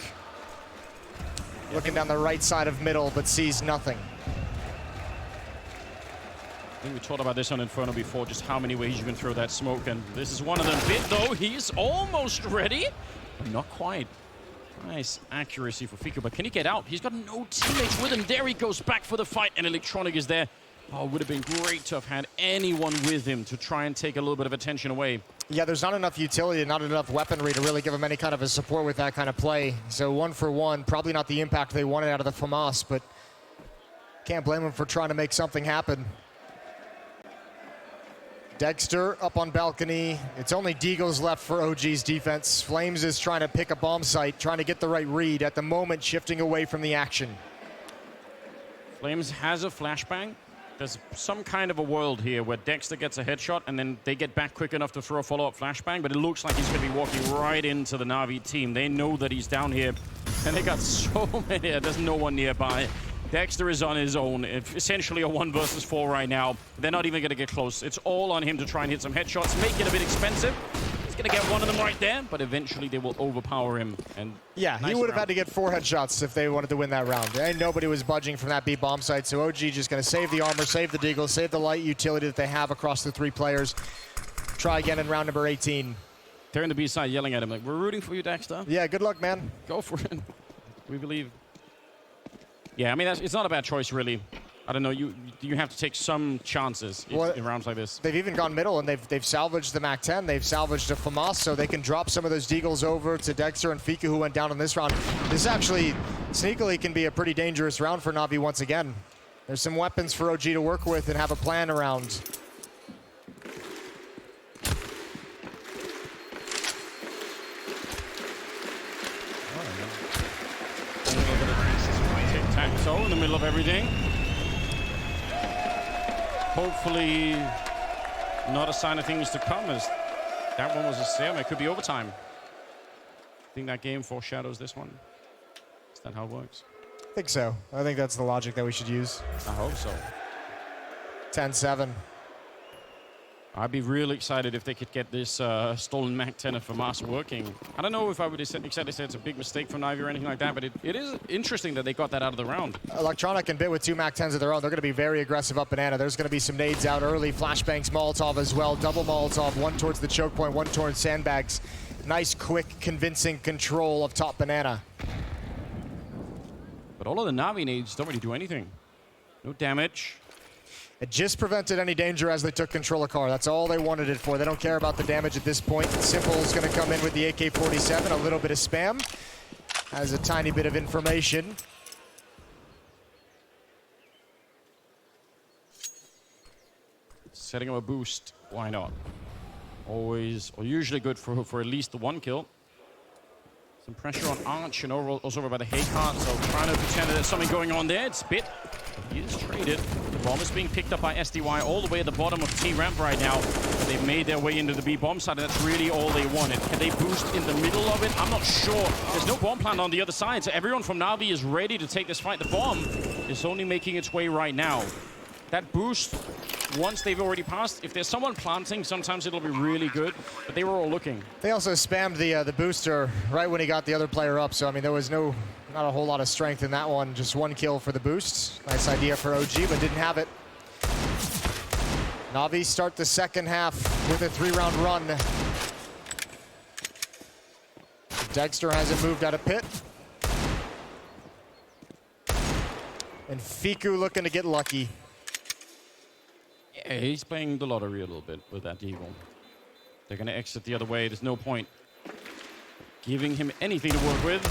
Looking down the right side of middle, but sees nothing. I think we talked about this on Inferno before, just how many ways you can throw that smoke, and this is one of them. Bit though, he's almost ready, but not quite. Nice accuracy for Fiku, but can he get out? He's got no teammates with him. There he goes back for the fight, and Electronic is there. Oh, it would have been great to have had anyone with him to try and take a little bit of attention away. Yeah, there's not enough utility, not enough weaponry to really give him any kind of a support with that kind of play. So 1-for-1, probably not the impact they wanted out of the FAMAS, but can't blame him for trying to make something happen. Dexter up on balcony. It's only Deagles left for OG's defense. Flames is trying to pick a bomb site, trying to get the right read. At the moment, shifting away from the action. Flames has a flashbang. There's some kind of a world here where Dexter gets a headshot and then they get back quick enough to throw a follow-up flashbang, but it looks like he's going to be walking right into the Navi team. They know that he's down here, and they got so many. There's no one nearby. Dexter is on his own. It's essentially a 1 versus 4 right now. They're not even going to get close. It's all on him to try and hit some headshots, make it a bit expensive. He's going to get one of them right there, but eventually they will overpower him. And yeah, he would have had to get 4 headshots if they wanted to win that round. And nobody was budging from that B bomb site, so OG just going to save the armor, save the Deagle, save the light utility that they have across the 3 players. Try again in round number 18. They're in the B side yelling at him like, we're rooting for you, Dexter. Yeah, good luck, man. Go for it. We believe. Yeah, I mean, it's not a bad choice, really. I don't know, you have to take some chances in rounds like this. They've even gone middle, and they've salvaged the MAC-10. They've salvaged a FAMAS, so they can drop some of those Deagles over to Dexter and Fiku, who went down in this round. This actually, sneakily, can be a pretty dangerous round for Navi once again. There's some weapons for OG to work with and have a plan around. Tic-tac-toe in the middle of everything. Hopefully not a sign of things to come, as that one was a stalemate. It could be overtime. I think that game foreshadows this one. Is that how it works? I think so. I think that's the logic that we should use. I hope so. 10-7. I'd be really excited if they could get this stolen Mac 10 from us working. I don't know if I would exactly say it's a big mistake from Navi or anything like that, but it is interesting that they got that out of the round. Electronic and Bit with 2 Mac 10s of their own. They're going to be very aggressive up Banana. There's going to be some nades out early. Flashbangs, Molotov as well. Double Molotov, one towards the choke point, one towards sandbags. Nice, quick, convincing control of top Banana. But all of the Navi nades don't really do anything. No damage. It just prevented any danger as they took control of car. That's all they wanted it for. They don't care about the damage at this point. Simple's going to come in with the AK-47, a little bit of spam. Has a tiny bit of information. Setting up a boost, why not? Always, or usually good for at least the 1 kill. Some pressure on Arch and also over by the hay cart, so trying to pretend that there's something going on there. It's Bit. He is traded. The bomb is being picked up by SDY all the way at the bottom of T ramp right now. They've made their way into the B bomb side, and that's really all they wanted. Can they boost in the middle of it? I'm not sure. There's no bomb plant on the other side, so everyone from Navi is ready to take this fight. The bomb is only making its way right now. That boost, once they've already passed, if there's someone planting, sometimes it'll be really good, but they were all looking. They also spammed the booster right when he got the other player up, so I mean there was not a whole lot of strength in that one. Just 1 kill for the boost. Nice idea for OG, but didn't have it. Navi start the second half with a 3-round run. Dexter hasn't moved out of pit. And Fiku looking to get lucky. Yeah, he's playing the lottery a little bit with that Eagle. They're going to exit the other way. There's no point giving him anything to work with.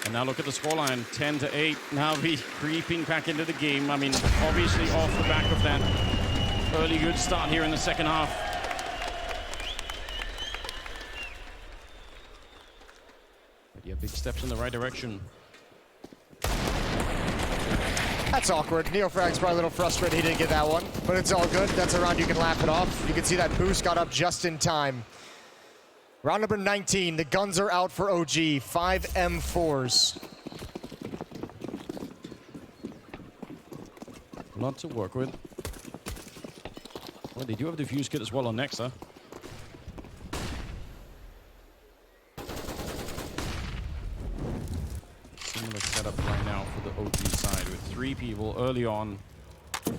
And now look at the scoreline, 10-8. Navi creeping back into the game. I mean, obviously off the back of that early good start here in the second half. But yeah, big steps in the right direction. That's awkward. Neofrag's probably a little frustrated he didn't get that one, but it's all good. That's a round you can laugh it off. You can see that boost got up just in time. Round number 19, the guns are out for OG, 5 M4s. A lot to work with. Well, they do have the fuse kit as well on Nexa. Similar setup right now for the OG side with 3 people early on,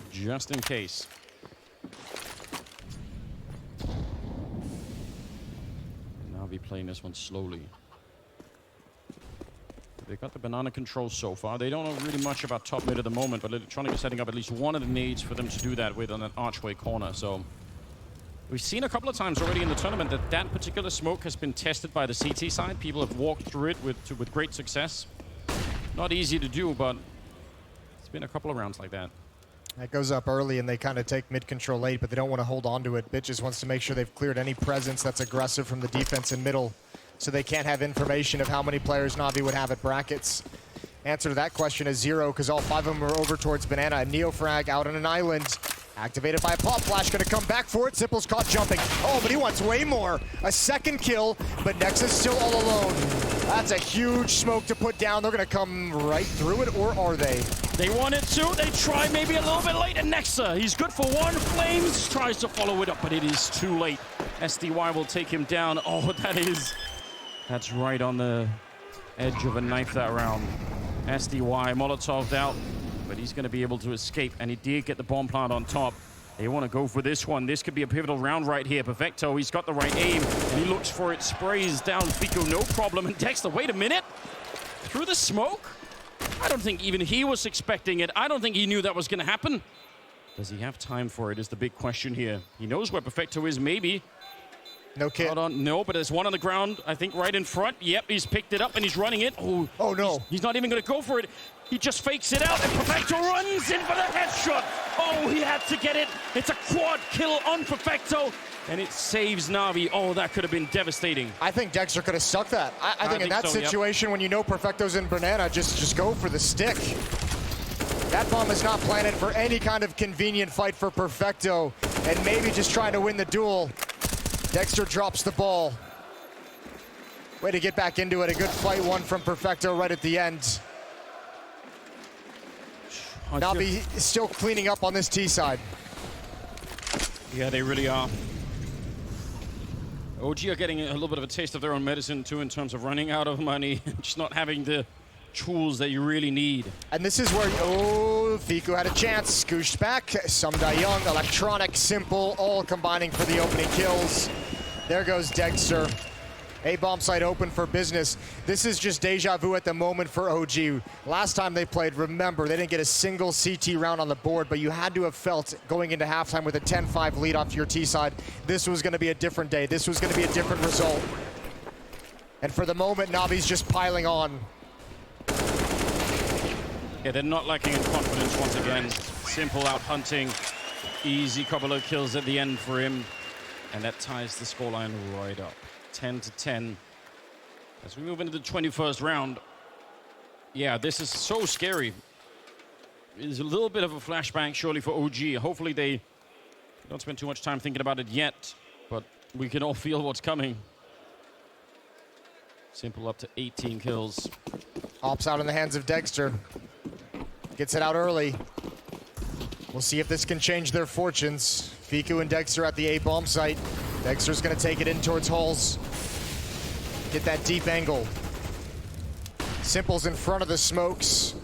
just in case. Now be playing this one slowly. They got the banana control so far. They don't know really much about top mid at the moment, but Electronic is setting up at least one of the nades for them to do that with on that archway corner. So we've seen a couple of times already in the tournament that that particular smoke has been tested by the CT side. People have walked through it with great success. Not easy to do, but it's been a couple of rounds like that. That goes up early and they kind of take mid control late, but they don't want to hold on to it. Bitches wants to make sure they've cleared any presence that's aggressive from the defense in middle, so they can't have information of how many players Navi would have at brackets. Answer to that question is 0, because all 5 of them are over towards Banana. And Neofrag out on an island, activated by a pop flash, gonna come back for it. Simple's caught jumping. Oh, but he wants way more. A second kill, but Nexus still all alone. That's a huge smoke to put down. They're gonna come right through it, or are they? They wanted to. They try maybe a little bit late. And Nexa, he's good for one. Flames tries to follow it up, but it is too late. SDY will take him down. Oh, that's right on the edge of a knife that round. SDY Molotov'd out, but he's going to be able to escape, and he did get the bomb plant on top. They want to go for this one. This could be a pivotal round right here. Perfecto, he's got the right aim, and he looks for it. Sprays down Fico, no problem. And Dexter, wait a minute. Through the smoke? I don't think even he was expecting it. I don't think he knew that was going to happen. Does he have time for it is the big question here. He knows where Perfecto is, maybe. No kid. Hold on, no, but there's one on the ground, I think right in front. Yep, he's picked it up and he's running it. Oh no. He's not even going to go for it. He just fakes it out, and Perfecto runs in for the headshot. Oh, he had to get it. It's a quad kill on Perfecto, and it saves Navi. Oh, that could have been devastating. I think Dexter could have stuck that. I think in that situation, when you know Perfecto's in Banana, just go for the stick. That bomb is not planted for any kind of convenient fight for Perfecto, and maybe just trying to win the duel. Dexter drops the ball. Way to get back into it. A good fight one from Perfecto right at the end. Navi still cleaning up on this T side. Yeah, they really are. OG are getting a little bit of a taste of their own medicine too in terms of running out of money, just not having the tools that you really need. And this is where, oh, Fiku had a chance. Scooshed back. Sumda Young, Electronic, Simple, all combining for the opening kills. There goes Dexter. A bomb site open for business. This is just deja vu at the moment for OG. Last time they played, remember, they didn't get a single CT round on the board, but you had to have felt going into halftime with a 10-5 lead off to your T side, this was gonna be a different day. This was gonna be a different result. And for the moment, Navi's just piling on. Yeah, they're not lacking in confidence once again. Simple out hunting. Easy couple of kills at the end for him. And that ties the scoreline right up. 10-10. As we move into the 21st round. Yeah, this is so scary. It's a little bit of a flashback, surely, for OG. Hopefully they don't spend too much time thinking about it yet, but we can all feel what's coming. Simple up to 18 kills. Ops out in the hands of Dexter. Gets it out early. We'll see if this can change their fortunes. Fiku and Dexter at the A bomb site. Dexter's gonna take it in towards Halls. Get that deep angle. Simple's in front of the smokes.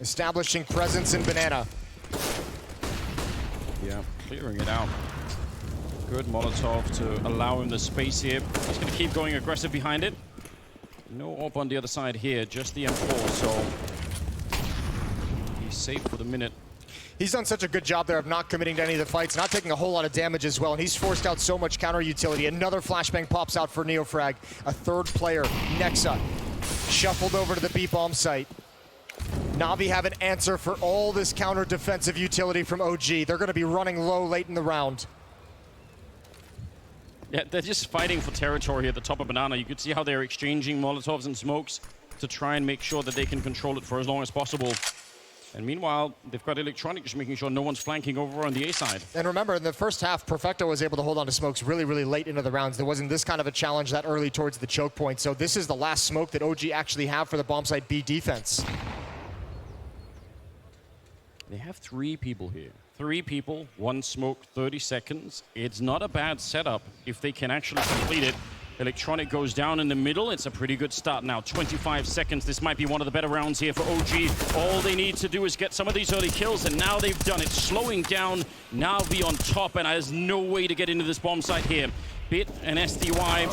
Establishing presence in Banana. Yeah, clearing it out. Good Molotov to allow him the space here. He's gonna keep going aggressive behind it. No op on the other side here, just the M4, so he's safe for the minute. He's done such a good job there of not committing to any of the fights, not taking a whole lot of damage as well, and he's forced out so much counter utility. Another flashbang pops out for Neofrag. A third player, Nexa, shuffled over to the B bomb site. Navi have an answer for all this counter defensive utility from OG. They're gonna be running low late in the round. Yeah, they're just fighting for territory at the top of Banana. You could see how they're exchanging Molotovs and smokes to try and make sure that they can control it for as long as possible. And meanwhile, they've got Electronic just making sure no one's flanking over on the A side. And remember, in the first half, Perfecto was able to hold on to smokes really, really late into the rounds. There wasn't this kind of a challenge that early towards the choke point. So this is the last smoke that OG actually have for the bomb site B defense. They have 3 people here. 3 people, 1 smoke, 30 seconds. It's not a bad setup if they can actually complete it. Electronic goes down in the middle. It's a pretty good start now. 25 seconds. This might be one of the better rounds here for OG. All they need to do is get some of these early kills, and now they've done it. Slowing down Navi on top, and there's no way to get into this bomb site here. Bit and SDY,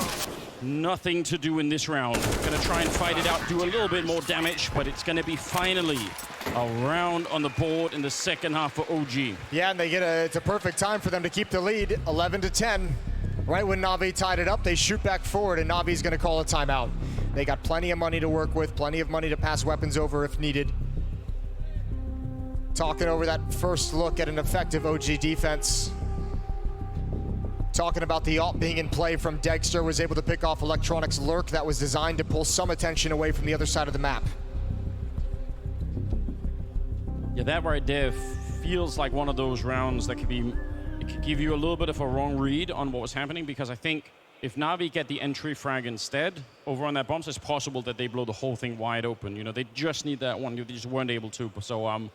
nothing to do in this round. Gonna try and fight it out, do a little bit more damage, but it's gonna be finally a round on the board in the second half for OG. Yeah, and they get it's a perfect time for them to keep the lead, 11-10. Right when Navi tied it up, they shoot back forward, and Navi's gonna call a timeout. They got plenty of money to work with, plenty of money to pass weapons over if needed. Talking over that first look at an effective OG defense. Talking about the AWP being in play from Dexter, was able to pick off Electronic's lurk that was designed to pull some attention away from the other side of the map. Yeah, that right there feels like one of those rounds that could be, it could give you a little bit of a wrong read on what was happening, because I think if Navi get the entry frag instead over on that bomb, it's possible that they blow the whole thing wide open. You know, they just need that one. They just weren't able to. So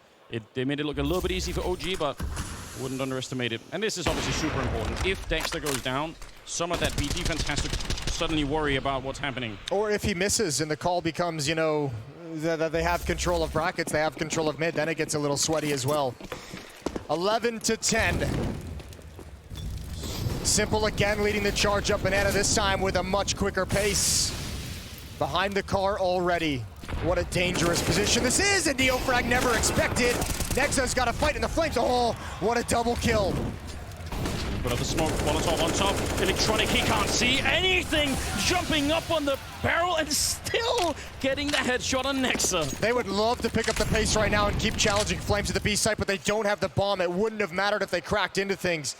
they made it look a little bit easy for OG, but wouldn't underestimate it. And this is obviously super important. If Dexter goes down, some of that B defense has to suddenly worry about what's happening. Or if he misses and the call becomes, you know, that they have control of brackets, they have control of mid, then it gets a little sweaty as well. 11-10. Simple again leading the charge up, Banana this time with a much quicker pace. Behind the car already. What a dangerous position this is, and Neofrag never expected. Nexa's got to fight in the flames. Oh, what a double kill. Bit of the smoke, Molotov on top. Electronic, he can't see anything. Jumping up on the barrel and still getting the headshot on Nexa. They would love to pick up the pace right now and keep challenging Flames at the B site, but they don't have the bomb. It wouldn't have mattered if they cracked into things.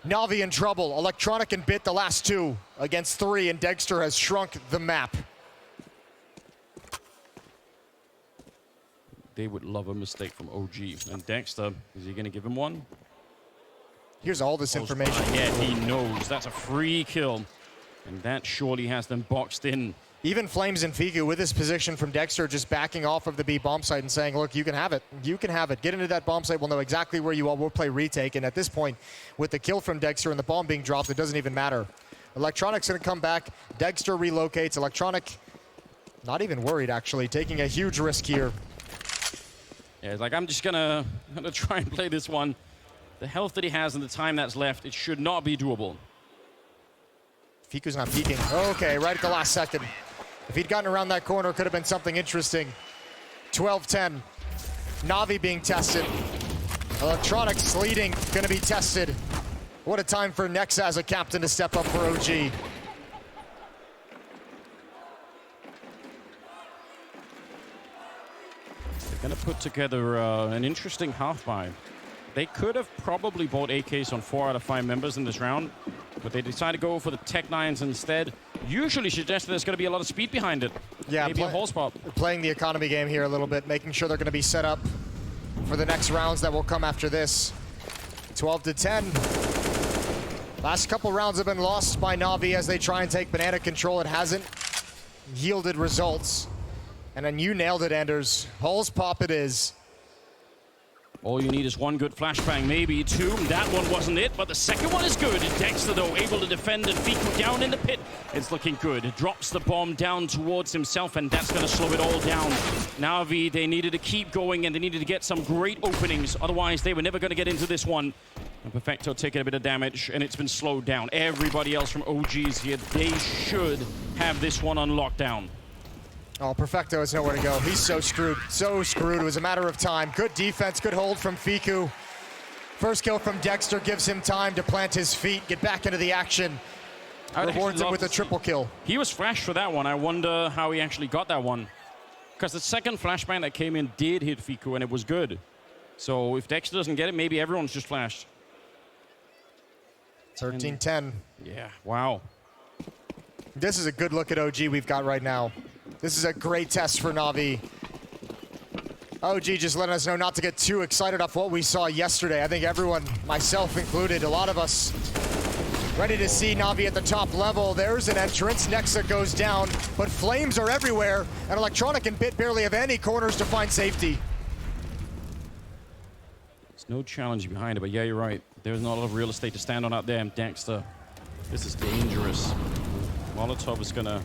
Navi in trouble. Electronic and Bit the last 2 against 3, and Dexter has shrunk the map. They would love a mistake from OG. And Dexter, is he going to give him one? Here's all this information. Yeah, he knows. That's a free kill. And that surely has them boxed in. Even Flames and Figu with this position from Dexter just backing off of the B bomb site and saying, look, you can have it. You can have it. Get into that bomb site. We'll know exactly where you are. We'll play retake. And at this point, with the kill from Dexter and the bomb being dropped, it doesn't even matter. Electronic's going to come back. Dexter relocates. Electronic, not even worried, actually, taking a huge risk here. Yeah, it's like, I'm just gonna try and play this one. The health that he has and the time that's left, it should not be doable. Fiku's not peeking. Okay, right at the last second. If he'd gotten around that corner, it could have been something interesting. 12-10. Navi being tested. Electronics leading, gonna be tested. What a time for Nexa as a captain to step up for OG. They're gonna put together an interesting half buy. They could have probably bought AKs on 4 out of 5 members in this round, but they decided to go for the Tech 9s instead. Usually suggests there's going to be a lot of speed behind it. Yeah, maybe a whole spot. Playing the economy game here a little bit, making sure they're going to be set up for the next rounds that will come after this. 12-10. Last couple rounds have been lost by Navi as they try and take banana control. It hasn't yielded results. And then you nailed it, Anders. Holes pop it is. All you need is one good flashbang, maybe two. That one wasn't it, but the second one is good. Dexter, though, able to defend and Fiku down in the pit. It's looking good. It drops the bomb down towards himself, and that's going to slow it all down. Navi, they needed to keep going, and they needed to get some great openings. Otherwise, they were never going to get into this one. And Perfecto taking a bit of damage, and it's been slowed down. Everybody else from OG's here, they should have this one on lockdown. Oh, Perfecto has nowhere to go. He's so screwed. So screwed. It was a matter of time. Good defense, good hold from Fiku. First kill from Dexter gives him time to plant his feet, get back into the action. Rewards him with a triple kill. He was flashed for that one. I wonder how he actually got that one. Because the second flashbang that came in did hit Fiku, and it was good. So if Dexter doesn't get it, maybe everyone's just flashed. 13-10. Yeah, wow. This is a good look at OG we've got right now. This is a great test for Navi. OG just letting us know not to get too excited off what we saw yesterday. I think everyone, myself included, a lot of us ready to see Navi at the top level. There's an entrance. Nexa goes down, but flames are everywhere, and Electronic and Bit barely have any corners to find safety. There's no challenge behind it, but yeah, you're right. There's not a lot of real estate to stand on out there, and Dexter, this is dangerous. Molotov is gonna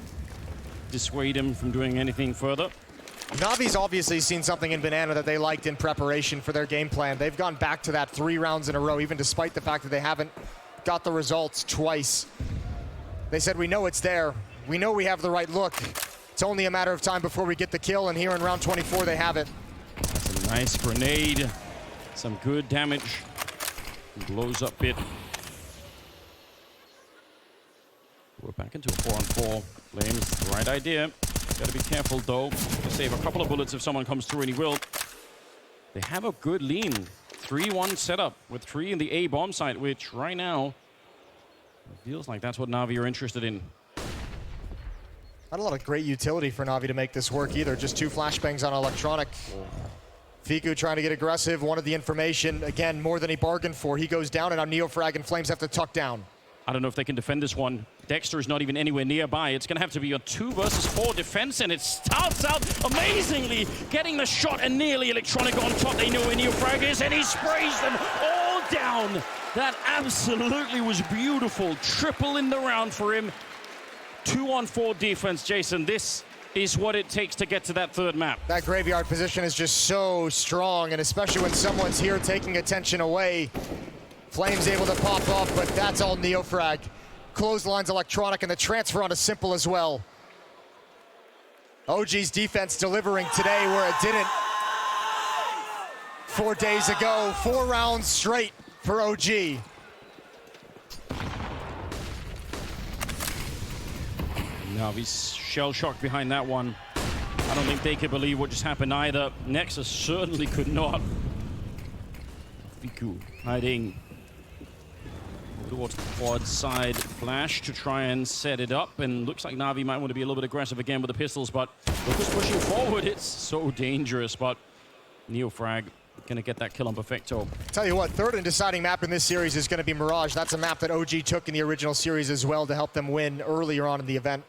dissuade him from doing anything further. Navi's obviously seen something in Banana that they liked in preparation for their game plan. They've gone back to that 3 rounds in a row, even despite the fact that they haven't got the results twice. They said, we know it's there. We know we have the right look. It's only a matter of time before we get the kill, and here in round 24, they have it. That's a nice grenade. Some good damage. Blows up Bit. We're back into a 4-on-4. Flames, the right idea. Gotta be careful, though. To save a couple of bullets if someone comes through, and he will. They have a good lean. 3-1 setup with 3 in the A bomb site, which right now feels like that's what Navi are interested in. Not a lot of great utility for Navi to make this work either. Just 2 flashbangs on Electronic. Fiku trying to get aggressive, wanted the information. Again, more than he bargained for. He goes down, and now Neofrag and Flames have to tuck down. I don't know if they can defend this one. Dexter is not even anywhere nearby. It's going to have to be a 2 versus 4 defense, and it starts out amazingly, getting the shot, and nearly Electronic on top. They know where Neofrag is, and he sprays them all down. That absolutely was beautiful. Triple in the round for him. 2-on-4 defense, Jason. This is what it takes to get to that 3rd map. That graveyard position is just so strong, and especially when someone's here taking attention away. Flames able to pop off, but that's all Neofrag. Clotheslines Electronic, and the transfer onto Simple as well. OG's defense delivering today where it didn't 4 days ago. 4 rounds straight for OG. Navi's shell-shocked behind that one. I don't think they could believe what just happened either. Nexus certainly could not. Fiku hiding towards the quad side flash to try and set it up, and looks like Navi might want to be a little bit aggressive again with the pistols, but Lucas pushing forward. It's so dangerous, but Neofrag gonna get that kill on Perfecto. Tell you what, 3rd and deciding map in this series is going to be Mirage. That's a map that OG took in the original series as well to help them win earlier on in the event.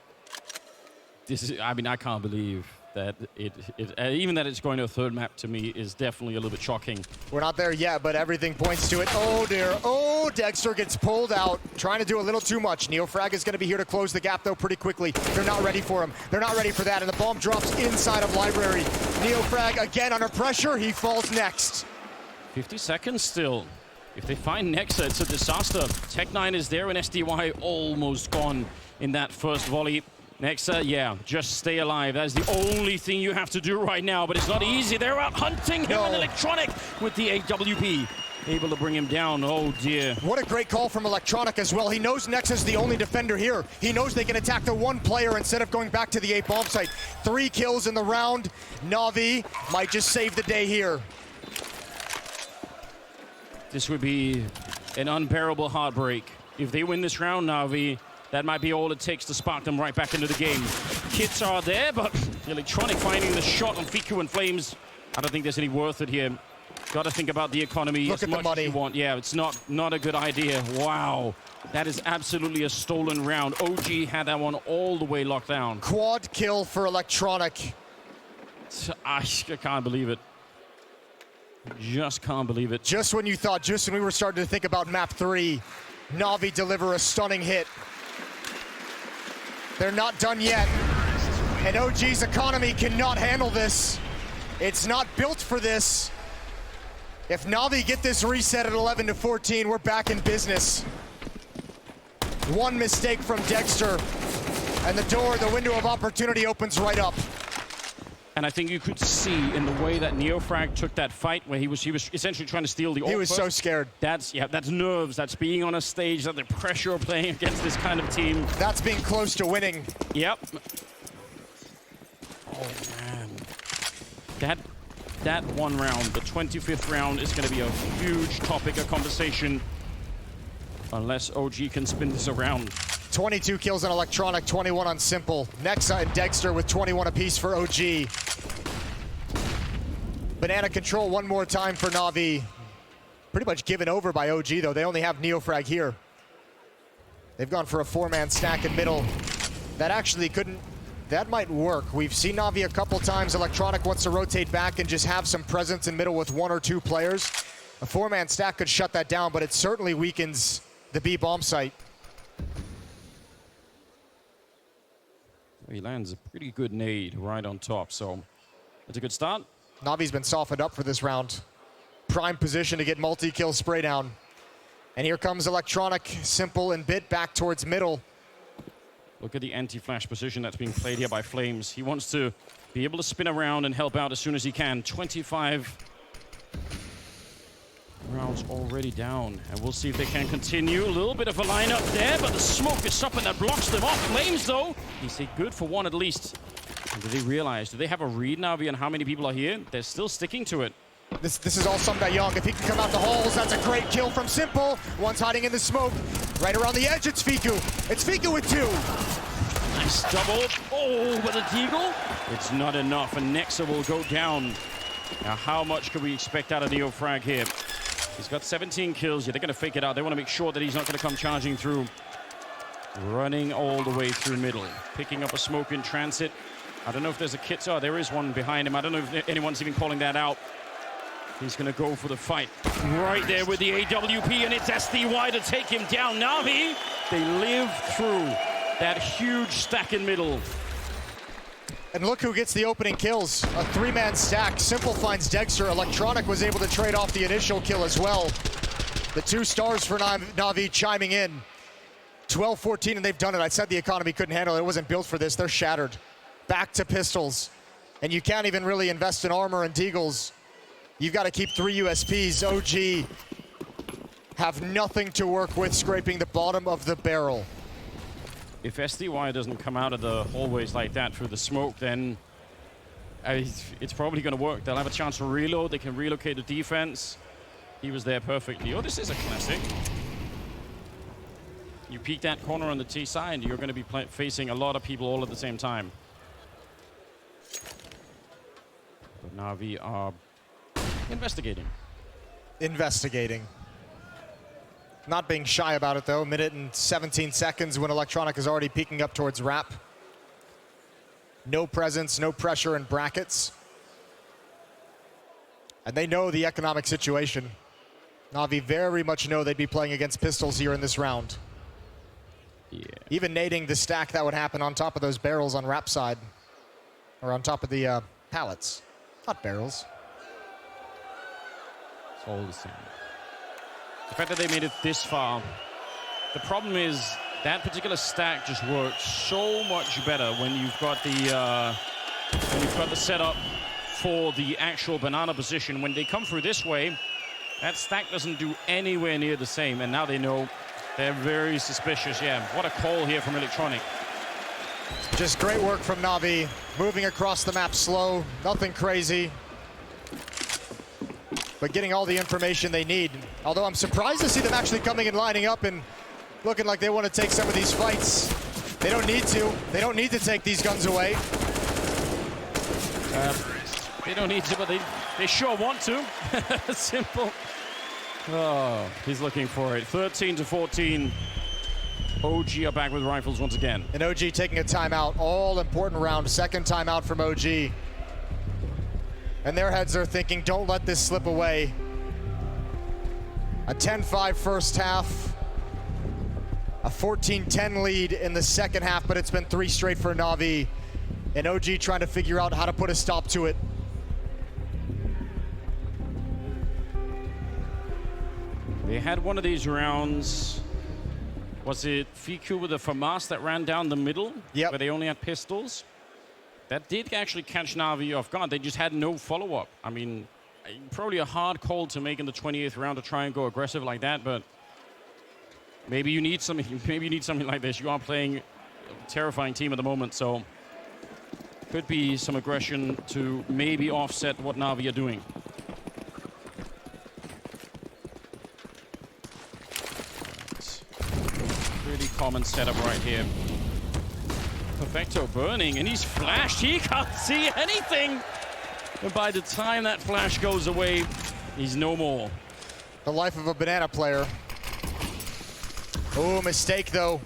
This is, I mean, I can't believe that even that it's going to a third map to me is definitely a little bit shocking. We're not there yet, but everything points to it. Oh dear, oh, Dexter gets pulled out, trying to do a little too much. Neofrag is gonna be here to close the gap though pretty quickly. They're not ready for him. They're not ready for that, and the bomb drops inside of Library. Neofrag again under pressure, he falls next. 50 seconds still. If they find Nexa, it's a disaster. Tech9 is there, and SDY almost gone in that first volley. Nexa, yeah, just stay alive. That's the only thing you have to do right now, but it's not easy. They're out hunting him in Electronic with the AWP. Able to bring him down, oh dear. What a great call from Electronic as well. He knows Nexa's the only defender here. He knows they can attack the one player instead of going back to the A bomb site. 3 kills in the round. Navi might just save the day here. This would be an unbearable heartbreak. If they win this round, Navi, that might be all it takes to spark them right back into the game. Kits are there, but Electronic finding the shot on Fiku and Flames. I don't think there's any worth it here. Got to think about the economy. Look at the money. As you want. Yeah, it's not a good idea. Wow, that is absolutely a stolen round. OG had that one all the way locked down. Quad kill for Electronic. I can't believe it. Just can't believe it. Just when we were starting to think about map 3, Navi deliver a stunning hit. They're not done yet. And OG's economy cannot handle this. It's not built for this. If Navi get this reset at 11-14, we're back in business. One mistake from Dexter, and the window of opportunity opens right up. And I think you could see in the way that Neofrag took that fight, where he was essentially trying to steal the ult. He was so scared. That's nerves. That's being on a stage. That's the pressure of playing against this kind of team. That's being close to winning. Yep. Oh man, that one round, the 25th round, is going to be a huge topic of conversation. Unless OG can spin this around. 22 kills on Electronic, 21 on Simple. Nexa and Dexter with 21 apiece for OG. Banana control one more time for Navi. Pretty much given over by OG though. They only have Neofrag here. They've gone for a 4-man stack in middle. That actually that might work. We've seen Navi a couple times. Electronic wants to rotate back and just have some presence in middle with 1 or 2 players. A 4-man stack could shut that down, but it certainly weakens the B bomb site. He lands a pretty good nade right on top, so it's a good start. Navi's been softened up for this round. Prime position to get multi-kill spray down. And here comes Electronic, Simple and Bit back towards middle. Look at the anti-flash position that's being played here by Flames. He wants to be able to spin around and help out as soon as he can. 25 rounds already down, and we'll see if they can continue. A little bit of a lineup there, but the smoke is something that blocks them off. Flames, though, he said good for one at least. And do they realize, do they have a read, Navi, on how many people are here? They're still sticking to it. This is all Sumda Young. If he can come out the halls, that's a great kill from Simple. One's hiding in the smoke. Right around the edge, it's Fiku. It's Fiku with 2. Nice double. Oh, with a deagle. It's not enough, and Nexa will go down. Now, how much can we expect out of Neofrag here? He's got 17 kills. Yeah, they're going to fake it out. They want to make sure that he's not going to come charging through. Running all the way through middle. Picking up a smoke in transit. I don't know if there's a kit. Oh, there is one behind him. I don't know if anyone's even calling that out. He's going to go for the fight. Right there with the AWP, and it's SDY to take him down. Navi, they live through that huge stack in middle. And look who gets the opening kills. A 3-man stack. Simple finds Dexter. Electronic was able to trade off the initial kill as well. The 2 stars for Navi chiming in. 12-14, and they've done it. I said the economy couldn't handle it. It wasn't built for this. They're shattered. Back to pistols. And you can't even really invest in armor and deagles. You've got to keep 3 USPs. OG have nothing to work with, scraping the bottom of the barrel. If SDY doesn't come out of the hallways like that through the smoke, then it's probably going to work. They'll have a chance to reload. They can relocate the defense. He was there perfectly. Oh, this is a classic. You peek that corner on the T side, you're going to be facing a lot of people all at the same time. But Navi are investigating. Not being shy about it, though. 1 minute and 17 seconds when Electronic is already peeking up towards Rap. No presence, no pressure in brackets. And they know the economic situation. Navi very much know they'd be playing against pistols here in this round. Yeah. Even nading the stack that would happen on top of those barrels on Rap side. Or on top of the pallets. Not barrels. It's all the same. The fact that they made it this far, the problem is that particular stack just works so much better when you've got the setup for the actual banana position. When they come through this way, that stack doesn't do anywhere near the same, and now they know they're very suspicious. Yeah, what a call here from Electronic. Just great work from Navi, moving across the map slow, nothing crazy, but getting all the information they need. Although I'm surprised to see them actually coming and lining up and looking like they want to take some of these fights. They don't need to. They don't need to take these guns away. They don't need to, but they sure want to. Simple. Oh, he's looking for it. 13-14. OG are back with rifles once again. And OG taking a timeout, all important round, second timeout from OG. And their heads are thinking, don't let this slip away. A 10-5 first half, a 14-10 lead in the second half, but it's been 3 straight for Navi. And OG trying to figure out how to put a stop to it. They had one of these rounds. Was it Fiku with the FAMAS that ran down the middle? Yep. Where they only had pistols? That did actually catch Navi off guard. They just had no follow-up. I mean, probably a hard call to make in the 28th round to try and go aggressive like that, but maybe you need something. Maybe you need something like this. You are playing a terrifying team at the moment, so could be some aggression to maybe offset what Navi are doing. Really common setup right here. Perfecto burning, and he's flashed. He can't see anything. And by the time that flash goes away, he's no more. The life of a banana player. Oh, mistake though.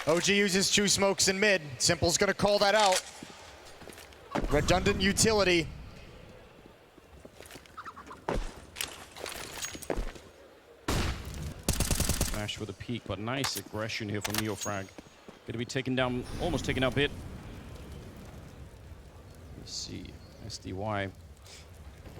OG uses 2 smokes in mid. Simple's gonna call that out. Redundant utility. Flash with a peek, but nice aggression here from Neofrag. Gonna be taken down, almost taken out bit. Let's see, SDY.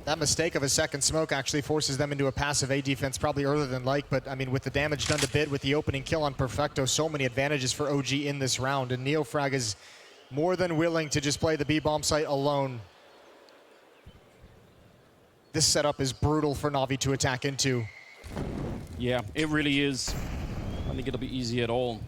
That mistake of a second smoke actually forces them into a passive A defense probably earlier than like, but I mean, with the damage done to Bit, with the opening kill on Perfecto, so many advantages for OG in this round, and Neofrag is more than willing to just play the B-bomb site alone. This setup is brutal for Navi to attack into. Yeah, it really is. I don't think it'll be easy at all.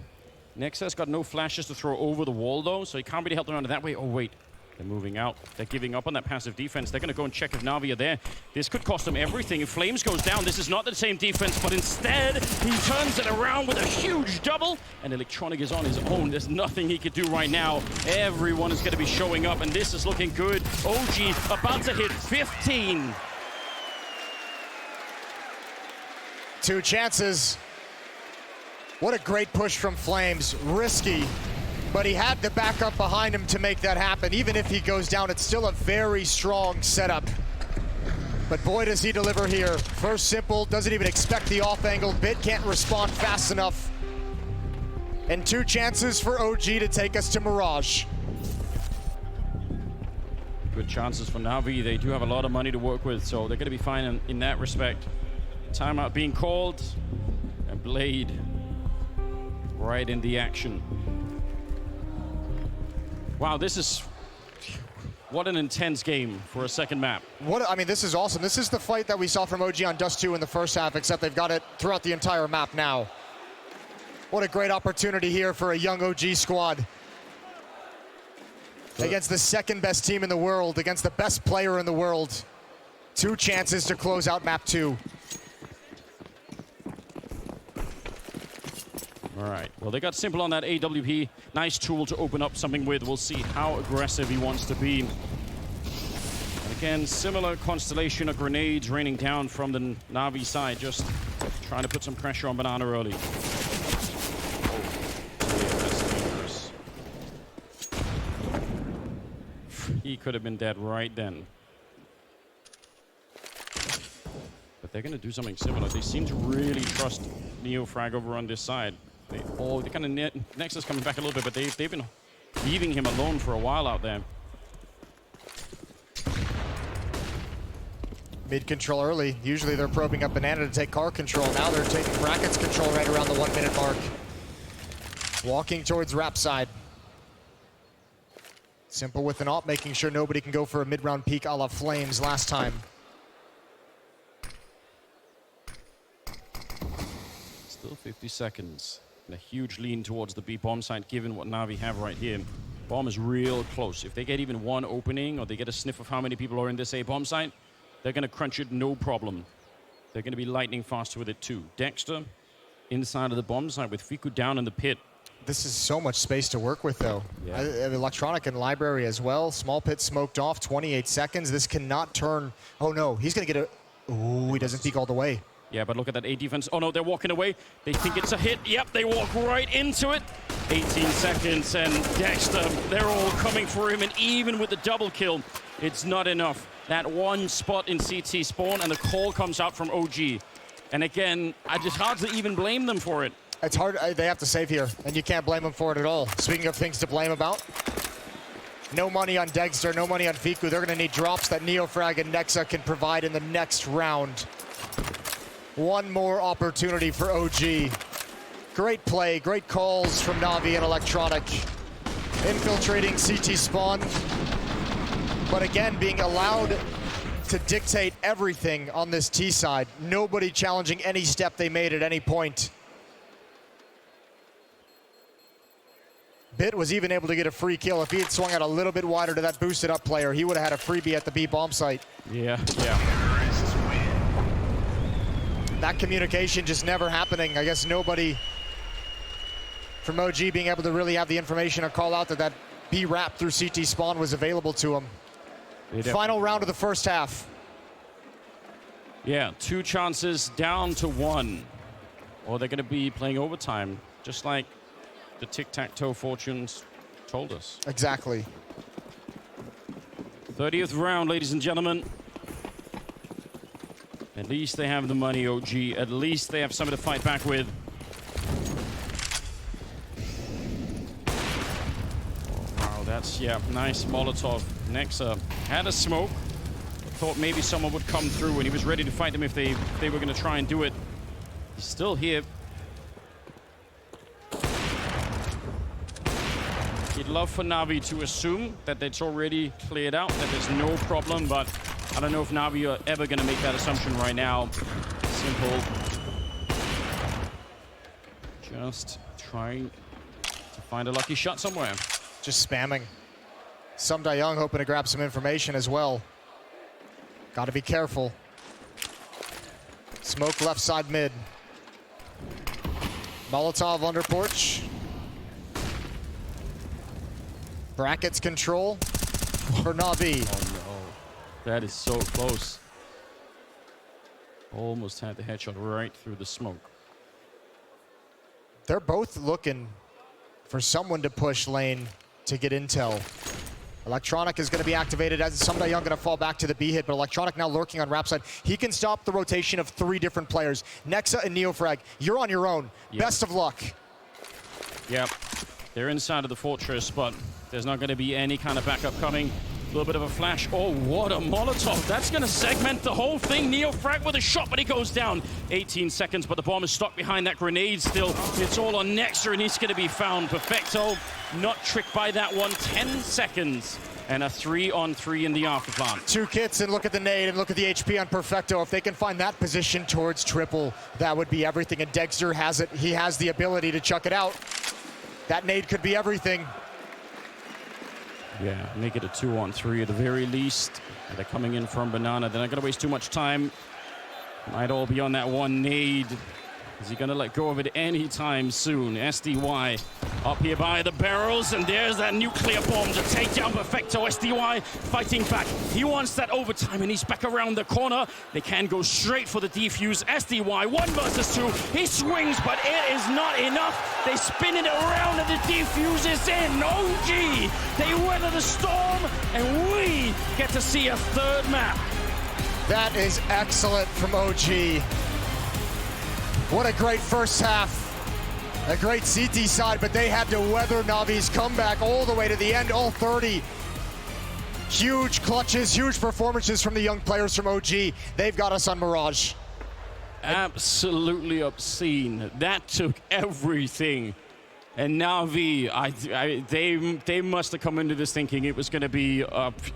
Nexus got no flashes to throw over the wall though, so he can't really help them out that way. Oh wait, they're moving out. They're giving up on that passive defense. They're gonna go and check if Navi are there. This could cost them everything. If Flames goes down, this is not the same defense, but instead, he turns it around with a huge double, and Electronic is on his own. There's nothing he could do right now. Everyone is gonna be showing up, and this is looking good. OG about to hit 15. 2 chances. What a great push from Flames. Risky, but he had the backup behind him to make that happen. Even if he goes down, it's still a very strong setup. But boy, does he deliver here. First Simple, doesn't even expect the off angle. Bit can't respond fast enough. And 2 chances for OG to take us to Mirage. Good chances for Navi. They do have a lot of money to work with, so they're gonna be fine in that respect. Timeout being called, and Blade right in the action. Wow, this is, what an intense game for a second map. I mean, this is awesome. This is the fight that we saw from OG on Dust 2 in the first half, except they've got it throughout the entire map now. What a great opportunity here for a young OG squad. Against the second best team in the world, against the best player in the world. 2 chances to close out map 2. All right, well, they got Simple on that AWP. Nice tool to open up something with. We'll see how aggressive he wants to be. And again, similar constellation of grenades raining down from the Navi side, just trying to put some pressure on Banana early. Oh, yeah, that's dangerous. He could have been dead right then. But they're going to do something similar. They seem to really trust NeoFrag over on this side. They kind of Nexus coming back a little bit, but they've been leaving him alone for a while out there. Mid control early. Usually they're probing up Banana to take car control. Now they're taking Brackets control right around the 1 minute mark. Walking towards Rap side. Simple with an op, making sure nobody can go for a mid-round peek a la Flames last time. Still 50 seconds. And a huge lean towards the B bomb site, given what Navi have right here. Bomb is real close. If they get even one opening, or they get a sniff of how many people are in this A bomb site, they're going to crunch it no problem. They're going to be lightning fast with it too. Dexter inside of the bomb site with Fiku down in the pit. This is so much space to work with, though. Yeah. Electronic and Library as well. Small pit smoked off, 28 seconds. This cannot turn. Oh, no. He's going to get a... Ooh, he doesn't peek all the way. Yeah, but look at that A defense. Oh, no, they're walking away. They think it's a hit. Yep, they walk right into it. 18 seconds, and Dexter, they're all coming for him. And even with the double kill, it's not enough. That one spot in CT spawn, and the call comes out from OG. And again, I just hard to even blame them for it. It's hard. They have to save here, and you can't blame them for it at all. Speaking of things to blame about, no money on Dexter, no money on Fiku. They're going to need drops that NeoFrag and Nexa can provide in the next round. One more opportunity for OG. Great play, great calls from Navi and Electronic. Infiltrating CT spawn, but again, being allowed to dictate everything on this T side. Nobody challenging any step they made at any point. Bit was even able to get a free kill. If he had swung out a little bit wider to that boosted up player, he would have had a freebie at the B bomb site. Yeah. That communication just never happening. I guess nobody from OG being able to really have the information or call out that that B wrap through CT spawn was available to him. Final round of the first half. Yeah, 2 chances down to 1. Or they're going to be playing overtime, just like the tic-tac-toe fortunes told us. Exactly. 30th round, ladies and gentlemen. At least they have the money, OG. At least they have something to fight back with. Wow, that's, yeah, nice Molotov. Nexa had a smoke. Thought maybe someone would come through, and he was ready to fight them if they were going to try and do it. He's still here. He'd love for Navi to assume that it's already cleared out, that there's no problem, but I don't know if Navi are ever going to make that assumption right now. Simple. Just trying to find a lucky shot somewhere. Just spamming. Some Young hoping to grab some information as well. Got to be careful. Smoke left side mid. Molotov under porch. Brackets control for Navi. Oh no, that is so close. Almost had the headshot right through the smoke. They're both looking for someone to push lane to get intel. Electronic is going to be activated as Young going to fall back to the B hit, but Electronic now lurking on Rap side. He can stop the rotation of 3 different players. Nexa and NeoFrag, you're on your own. Yep. Best of luck. Yep, they're inside of the fortress, but there's not going to be any kind of backup coming. A little bit of a flash. Oh, what a Molotov. That's going to segment the whole thing. NeoFrag with a shot, but he goes down. 18 seconds, but the bomb is stuck behind that grenade still. It's all on Nexa, and he's going to be found. Perfecto, not tricked by that one. 10 seconds, and a 3-on-3 in the afterplant. 2 kits, and look at the nade, and look at the HP on Perfecto. If they can find that position towards triple, that would be everything. And Dexter has it. He has the ability to chuck it out. That nade could be everything. Yeah, make it a 2-on-3 at the very least. And they're coming in from Banana. They're not going to waste too much time. Might all be on that one nade. Is he going to let go of it anytime soon? SDY up here by the barrels, and there's that nuclear bomb to take down Perfecto. SDY fighting back. He wants that overtime, and he's back around the corner. They can go straight for the defuse. SDY, 1 versus 2. He swings, but it is not enough. They spin it around, and the defuse is in. OG, they weather the storm, and we get to see a third map. That is excellent from OG. What a great first half. A great CT side, but they had to weather Navi's comeback all the way to the end, all 30. Huge clutches, huge performances from the young players from OG. They've got us on Mirage. Absolutely obscene. That took everything. And Navi, they must have come into this thinking it was going to be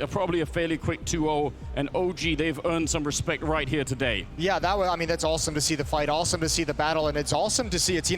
probably a fairly quick 2-0. And OG, they've earned some respect right here today. Yeah, that was, I mean, that's awesome to see the fight, awesome to see the battle, and it's awesome to see a team